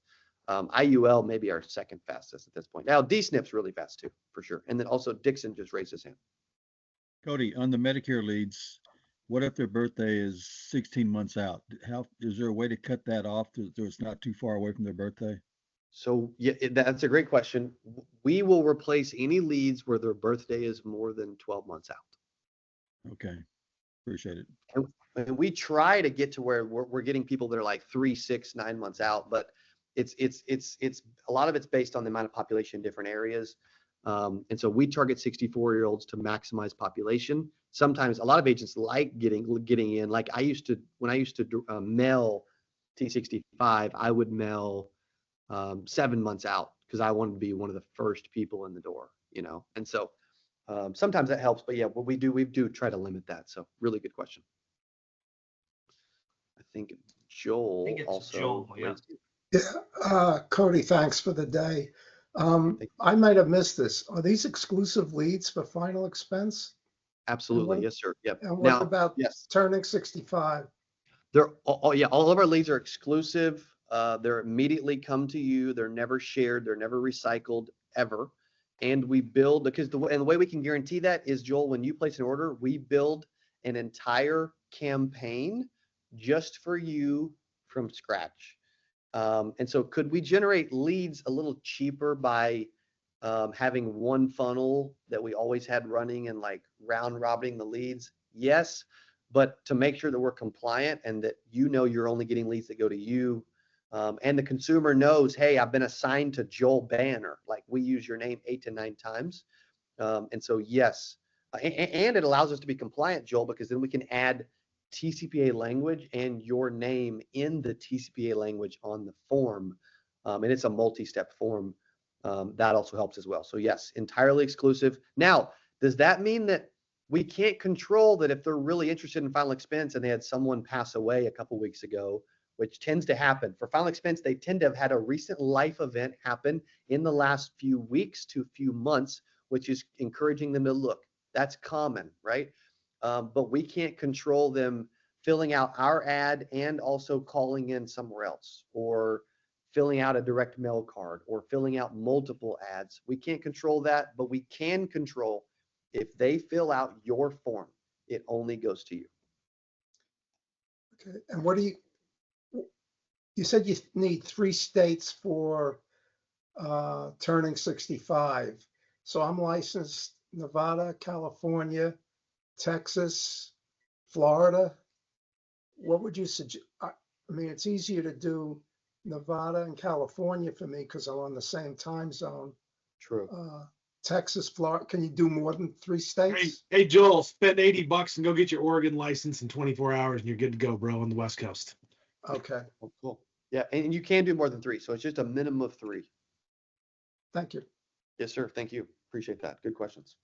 IUL may be our second fastest at this point. Now DSNP's really fast too, for sure. And then also Dixon just raised his hand. Cody, on the Medicare leads, what if their birthday is 16 months out? How is there a way to cut that off so it's not too far away from their birthday? So yeah, that's a great question. We will replace any leads where their birthday is more than 12 months out. Okay, appreciate it. And we try to get to where we're getting people that are like 3, 6, 9 months out, but it's a lot of it's based on the amount of population in different areas. And so we target 64-year-olds to maximize population. Sometimes a lot of agents like getting in. Like when I used to mail T65, I would mail 7 months out because I wanted to be one of the first people in the door, And so sometimes that helps, but yeah, what we do try to limit that. So really good question. I think Joel also. Yeah. Yeah, Cody, thanks for the day. I might have missed this. Are these exclusive leads for final expense? Absolutely, yes, sir. Yep. And what about turning 65? They're all of our leads are exclusive. They're immediately come to you. They're never shared. They're never recycled ever. And we build because the way we can guarantee that is, Joel, when you place an order, we build an entire campaign just for you from scratch. And so could we generate leads a little cheaper by having one funnel that we always had running and like round robbing the leads? Yes, but to make sure that we're compliant and that you're only getting leads that go to you, and the consumer knows, hey, I've been assigned to Joel Banner, like we use your name 8 to 9 times. And so yes, and it allows us to be compliant, Joel, because then we can add TCPA language and your name in the TCPA language on the form. And it's a multi-step form. That also helps as well. So yes, entirely exclusive. Now, does that mean that we can't control that if they're really interested in final expense and they had someone pass away a couple weeks ago, which tends to happen for final expense, they tend to have had a recent life event happen in the last few weeks to few months, which is encouraging them to look. That's common, right? But we can't control them filling out our ad and also calling in somewhere else, or filling out a direct mail card, or filling out multiple ads. We can't control that, but we can control if they fill out your form, it only goes to you. Okay. And what do you said you need 3 states for turning 65. So I'm licensed Nevada, California, Texas, Florida. What would you suggest? I mean, it's easier to do Nevada and California for me because I'm on the same time zone. True. Texas, Florida. Can you do more than 3 states? Hey, Joel, spend $80 and go get your Oregon license in 24 hours and you're good to go, bro, on the West Coast. Okay. Oh, cool. Yeah, and you can do more than 3, so it's just a minimum of 3. Thank you. Yes, sir. Thank you. Appreciate that. Good questions.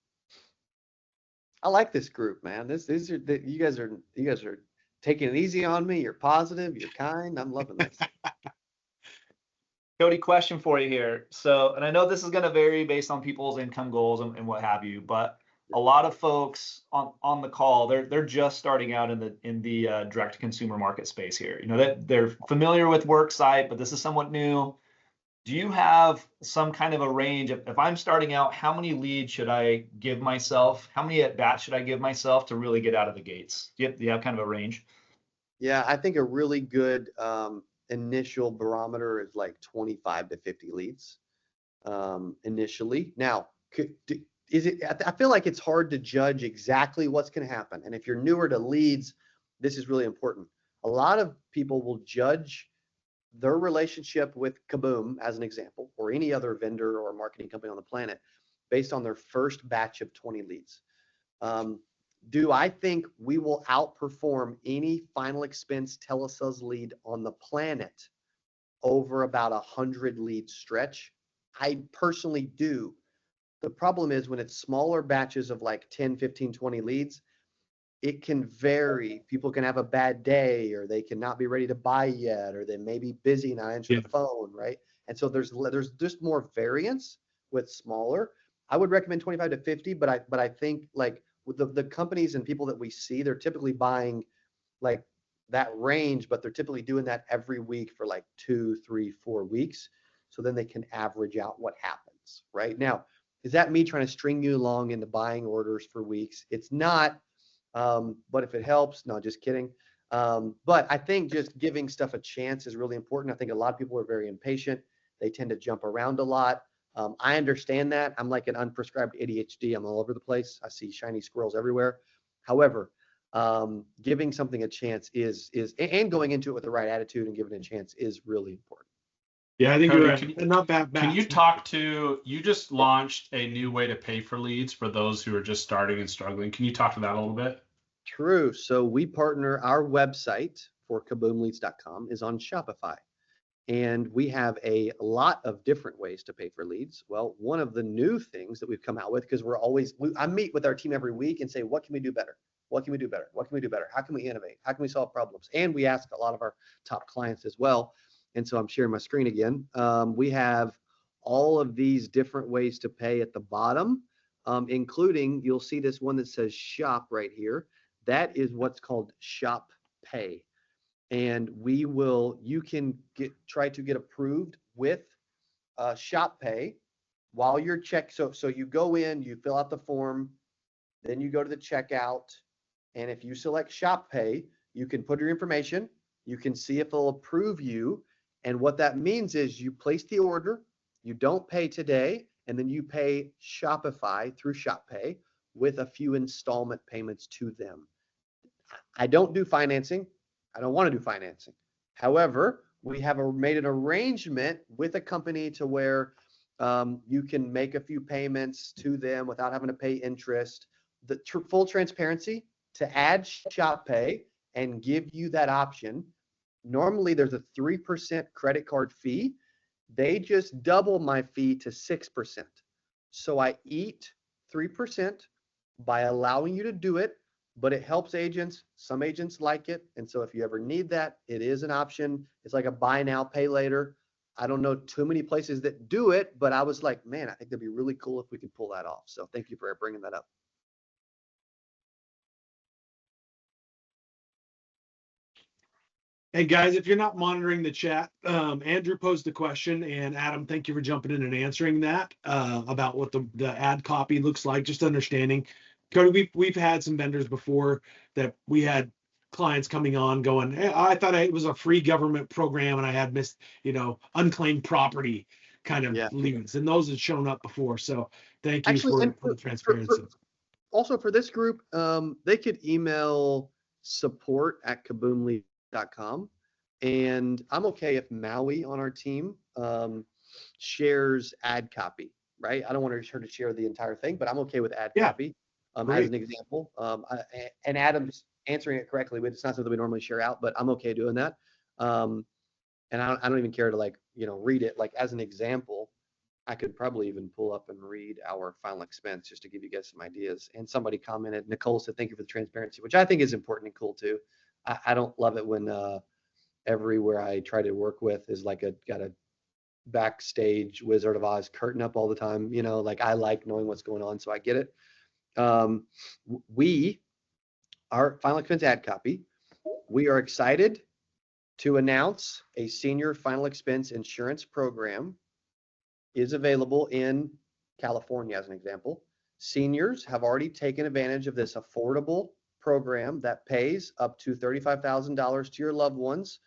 I like this group, man. You guys are taking it easy on me. You're positive. You're kind. I'm loving this. Cody, question for you here. So, and I know this is going to vary based on people's income goals and what have you, but a lot of folks on the call, they're just starting out in the direct to consumer market space here. They're familiar with Worksite, but this is somewhat new. Do you have some kind of a range of, if I'm starting out, how many leads should I give myself? How many at bat should I give myself to really get out of the gates? Do you have kind of a range? Yeah, I think a really good initial barometer is like 25 to 50 leads initially. Now, I feel like it's hard to judge exactly what's going to happen. And if you're newer to leads, this is really important. A lot of people will judge their relationship with CaBOOM, as an example, or any other vendor or marketing company on the planet, based on their first batch of 20 leads. Do I think we will outperform any final expense telesales lead on the planet over about 100 lead stretch? I personally do. The problem is when it's smaller batches of like 10, 15, 20 leads, it can vary. People can have a bad day, or they cannot be ready to buy yet, or they may be busy and not answer the phone, right? And so there's just more variance with smaller. I would recommend 25 to 50, but I think like with the companies and people that we see, they're typically buying like that range, but they're typically doing that every week for like 2, 3, 4 weeks. so then they can average out what happens, right? Now, is that me trying to string you along into buying orders for weeks? It's not, but if it helps, no, just kidding. But I think just giving stuff a chance is really important. I think a lot of people are very impatient. They tend to jump around a lot. I understand that. I'm like an unprescribed ADHD. I'm all over the place. I see shiny squirrels everywhere. However, giving something a chance and going into it with the right attitude and giving it a chance is really important. Yeah, I think Cody, you're right. Not bad. Can you talk to, you just launched a new way to pay for leads for those who are just starting and struggling. Can you talk to that a little bit? True. So we partner, our website for kaboomleads.com is on Shopify. And we have a lot of different ways to pay for leads. Well, one of the new things that we've come out with, because I meet with our team every week and say, what can we do better? What can we do better? What can we do better? How can we innovate? How can we solve problems? And we ask a lot of our top clients as well. And so I'm sharing my screen again. We have all of these different ways to pay at the bottom, including, you'll see this one that says shop right here. That is what's called Shop Pay. And you can try to get approved with Shop Pay while you're So you go in, you fill out the form, then you go to the checkout. And if you select Shop Pay, you can put your information, you can see if they'll approve you. And what that means is you place the order, you don't pay today, and then you pay Shopify through Shop Pay with a few installment payments to them. I don't do financing. I don't want to do financing. However, we have made an arrangement with a company to where you can make a few payments to them without having to pay interest. The full transparency to add Shop Pay and give you that option. Normally, there's a 3% credit card fee. They just double my fee to 6%. So I eat 3% by allowing you to do it, but it helps agents. Some agents like it. And so if you ever need that, it is an option. It's like a buy now, pay later. I don't know too many places that do it, but I was like, man, I think that'd be really cool if we could pull that off. So thank you for bringing that up. Hey guys, if you're not monitoring the chat, Andrew posed a question, and Adam, thank you for jumping in and answering that about what the ad copy looks like, just understanding. Cody, we've had some vendors before that we had clients coming on going, hey, I thought it was a free government program and I had missed, unclaimed property kind of leads, and those had shown up before. So thank you for the transparency. Also for this group, they could email support@kaboomleads.com, and I'm okay if Maui on our team shares ad copy, right? I don't want her to share the entire thing, but I'm okay with ad copy as an example. And Adam's answering it correctly, but it's not something we normally share out, but I'm okay doing that. And I don't even care to read it. Like as an example, I could probably even pull up and read our final expense just to give you guys some ideas. And somebody commented, Nicole said, thank you for the transparency, which I think is important and cool too. I don't love it when everywhere I try to work with is got a backstage Wizard of Oz curtain up all the time. I like knowing what's going on, so I get it. Our final expense ad copy, we are excited to announce a senior final expense insurance program is available in California, as an example. Seniors have already taken advantage of this affordable program that pays up to $35,000 to your loved ones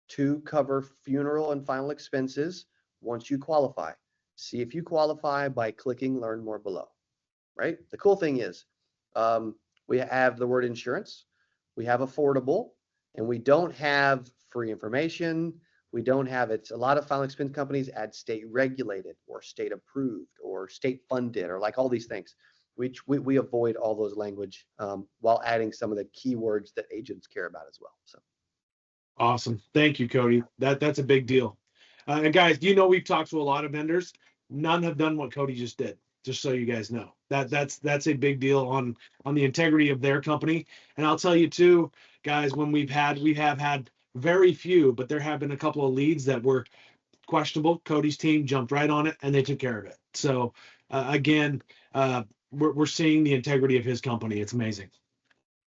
to cover funeral and final expenses once you qualify. See if you qualify by clicking learn more below, right? The cool thing is we have the word insurance, we have affordable, and we don't have free information. We don't have it's a lot of final expense companies add state regulated or state approved or state funded or like all these things, which we avoid all those language while adding some of the keywords that agents care about as well. So awesome. Thank you, Cody. That's a big deal. And guys, we've talked to a lot of vendors. None have done what Cody just did. Just so you guys know, that's a big deal on the integrity of their company. And I'll tell you too, guys, when we have had very few, but there have been a couple of leads that were questionable. Cody's team jumped right on it and they took care of it. So again, we're seeing the integrity of his company. It's amazing.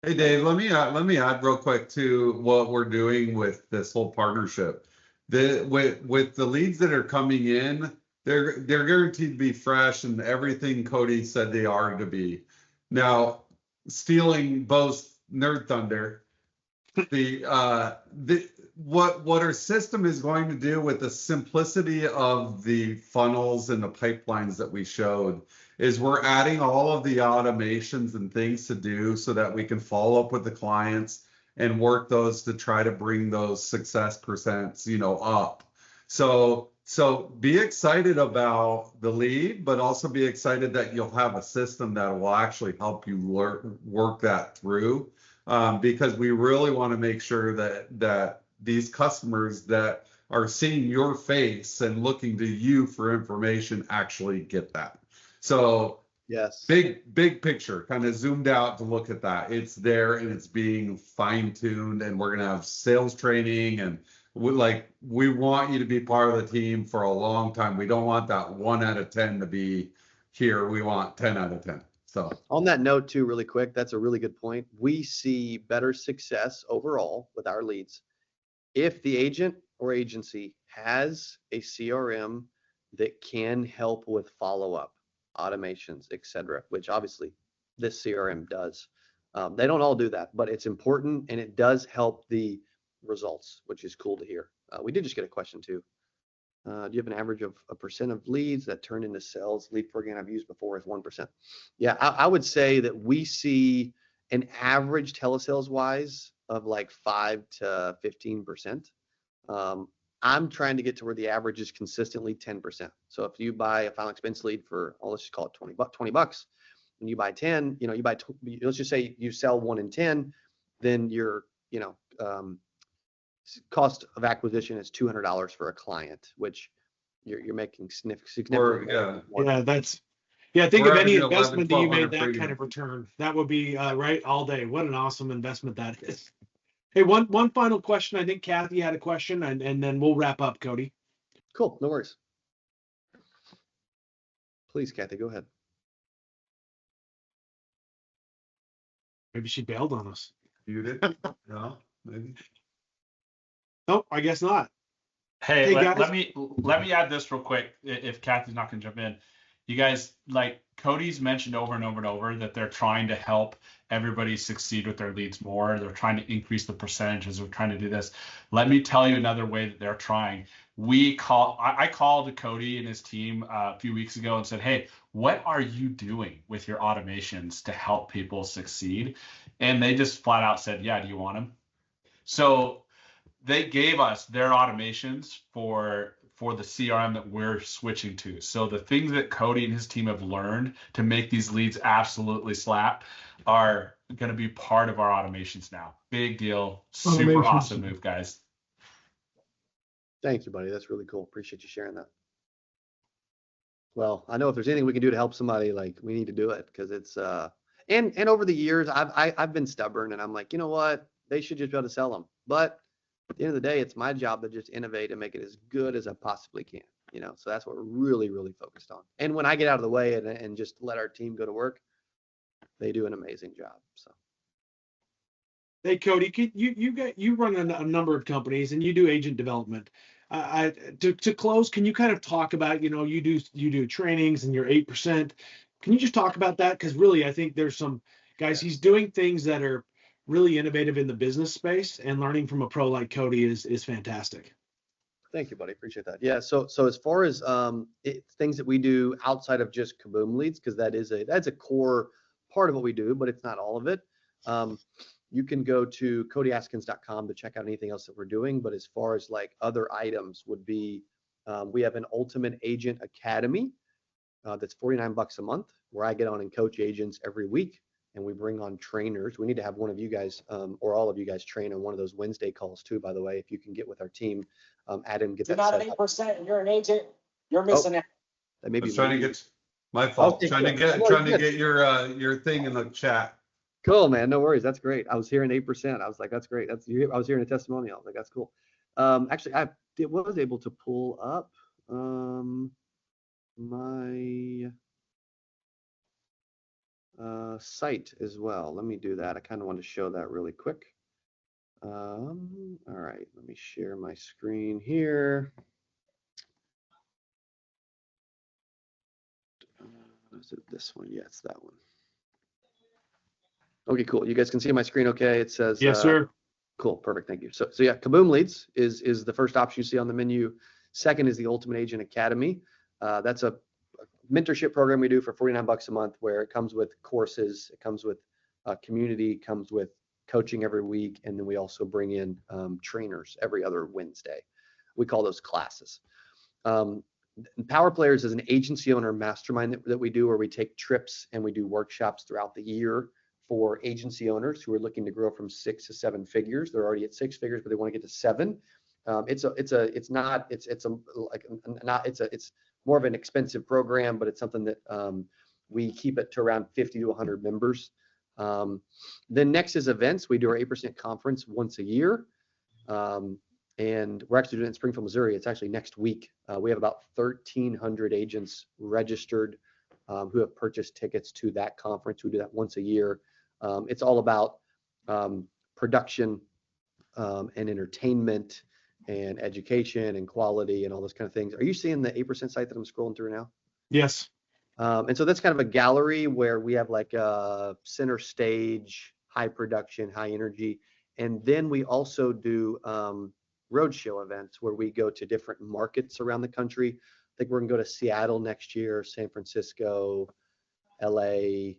Hey Dave, let me add real quick to what we're doing with this whole partnership. with the leads that are coming in, they're guaranteed to be fresh and everything Cody said they are to be. Now, stealing Bo's Nerd Thunder, what our system is going to do with the simplicity of the funnels and the pipelines that we showed is we're adding all of the automations and things to do so that we can follow up with the clients and work those to try to bring those success percents, up. So be excited about the lead, but also be excited that you'll have a system that will actually help you work that through. Because we really want to make sure that these customers that are seeing your face and looking to you for information actually get that. So Yes. big picture, kind of zoomed out to look at that. It's there and it's being fine-tuned, and we're gonna have sales training, and we want you to be part of the team for a long time. We don't want that 1 out of 10 to be here. We want 10 out of 10. So On that note too, really quick, that's a really good point. We see better success overall with our leads if the agent or agency has a CRM that can help with follow-up, automations, etc., which obviously this CRM does. They don't all do that, but it's important and it does help the results, which is cool to hear. We did just get a question too. Do you have an average of a percent of leads that turn into sales? Lead program I've used before is 1%. Yeah, I would say that we see an average telesales wise of like 5 to 15%. I'm trying to get to where the average is consistently 10%. So if you buy a final expense lead for, let's just call it 20 bucks, and you buy 10, let's just say you sell 1 in 10, then your, cost of acquisition is $200 for a client, which you're making significant. Think We're of any averaging 11, investment that you made 1200 that premium. kind of return. That would be right all day. What an awesome investment that is. Hey, one final question. I think Kathy had a question, and then we'll wrap up, Cody. Cool, no worries. Please, Kathy, go ahead. Maybe she bailed on us. You did? No, maybe. Nope, I guess not. Hey, Hey, let guys. me add this real quick. If Kathy's not going to jump in, you guys, like Cody's mentioned over and over and over that they're trying to help everybody succeed with their leads more. They're trying to increase the percentages. We're trying to do this. Let me tell you another way that they're trying. I called Cody and his team a few weeks ago and said, hey, what are you doing with your automations to help people succeed? And they just flat out said, yeah, do you want them? So they gave us their automations for the CRM that we're switching to. So the things that Cody and his team have learned to make these leads absolutely slap are going to be part of our automations now. Big deal. Super awesome move, guys. Thank you, buddy. That's really cool. Appreciate you sharing that. Well, I know if there's anything we can do to help somebody, like we need to do it, because it's and over the years I've been stubborn, and I'm like, you know what, they should just be able to sell them. But at the end of the day, it's my job to just innovate and make it as good as I possibly can. So that's what we're really, really focused on. And when I get out of the way and just let our team go to work, they do an amazing job. So. Hey, Cody, you run a number of companies and you do agent development. To close, can you kind of talk about, you do trainings and your 8%. Can you just talk about that? Because really, I think there's some guys, he's doing things that are really innovative in the business space, and learning from a pro like Cody is fantastic. Thank you, buddy. Appreciate that. Yeah. So as far as things that we do outside of just CaBOOM leads, because that's a core part of what we do, but it's not all of it. You can go to CodyAskins.com to check out anything else that we're doing. But as far as like other items would be, we have an Ultimate Agent Academy that's $49 a month, where I get on and coach agents every week. And we bring on trainers. We need to have one of you guys or all of you guys train on one of those Wednesday calls too, by the way. If you can get with our team, Adam, get that set up. You're not 8% and you're an agent, you're missing out. That may be trying to get my fault. Okay, trying to get your thing in the chat. Cool, man. No worries. That's great. I was hearing 8%. I was like, that's great. I was hearing a testimonial. I was like, that's cool. Actually, I was able to pull up my site as well. Let me do that. I kind of want to show that really quick. All right, let me share my screen here. Is it this one? Yeah, it's that one. Okay, cool. You guys can see my screen okay? It says, Yes, sir. cool, perfect, thank you. So yeah, CaBOOM Leads is the first option you see on the menu. Second is the Ultimate Agent Academy. That's a mentorship program we do for $49 a month, where it comes with courses, it comes with community, comes with coaching every week, and then we also bring in trainers every other Wednesday. We call those classes. Power Players is an agency owner mastermind that we do, where we take trips and we do workshops throughout the year for agency owners who are looking to grow from 6 to 7 figures. They're already at 6 figures, but they want to get to 7. It's more of an expensive program, but it's something that we keep it to around 50 to 100 members. Then next is events. We do our 8% conference once a year. And we're actually doing it in Springfield, Missouri. It's actually next week. We have about 1,300 agents registered who have purchased tickets to that conference. We do that once a year. It's all about production and entertainment and education and quality and all those kind of things. Are you seeing the 8% site that I'm scrolling through now? Yes. And so that's kind of a gallery where we have like a center stage, high production, high energy. And then we also do roadshow events where we go to different markets around the country. I think we're gonna go to Seattle next year, San Francisco, LA,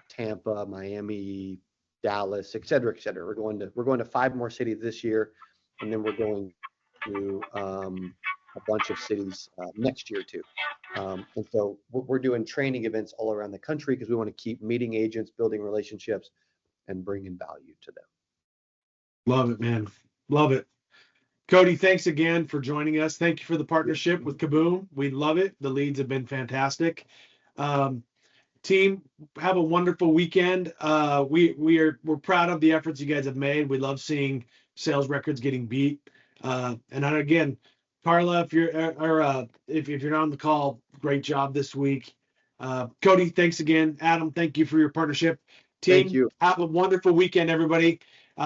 Tampa, Miami, Dallas, et cetera, et cetera. We're going to 5 more cities this year, and then we're going to a bunch of cities next year too. And so we're doing training events all around the country because we want to keep meeting agents, building relationships, and bringing value to them. Love it, man. Love it. Cody, thanks again for joining us. Thank you for the partnership with CaBOOM. We love it. The leads have been fantastic. Team, have a wonderful weekend. We're proud of the efforts you guys have made. We love seeing sales records getting beat. And again, Carla, if you're if you're not on the call, great job this week. Cody, thanks again. Adam, thank you for your partnership. Team, Thank you. have a wonderful weekend, everybody.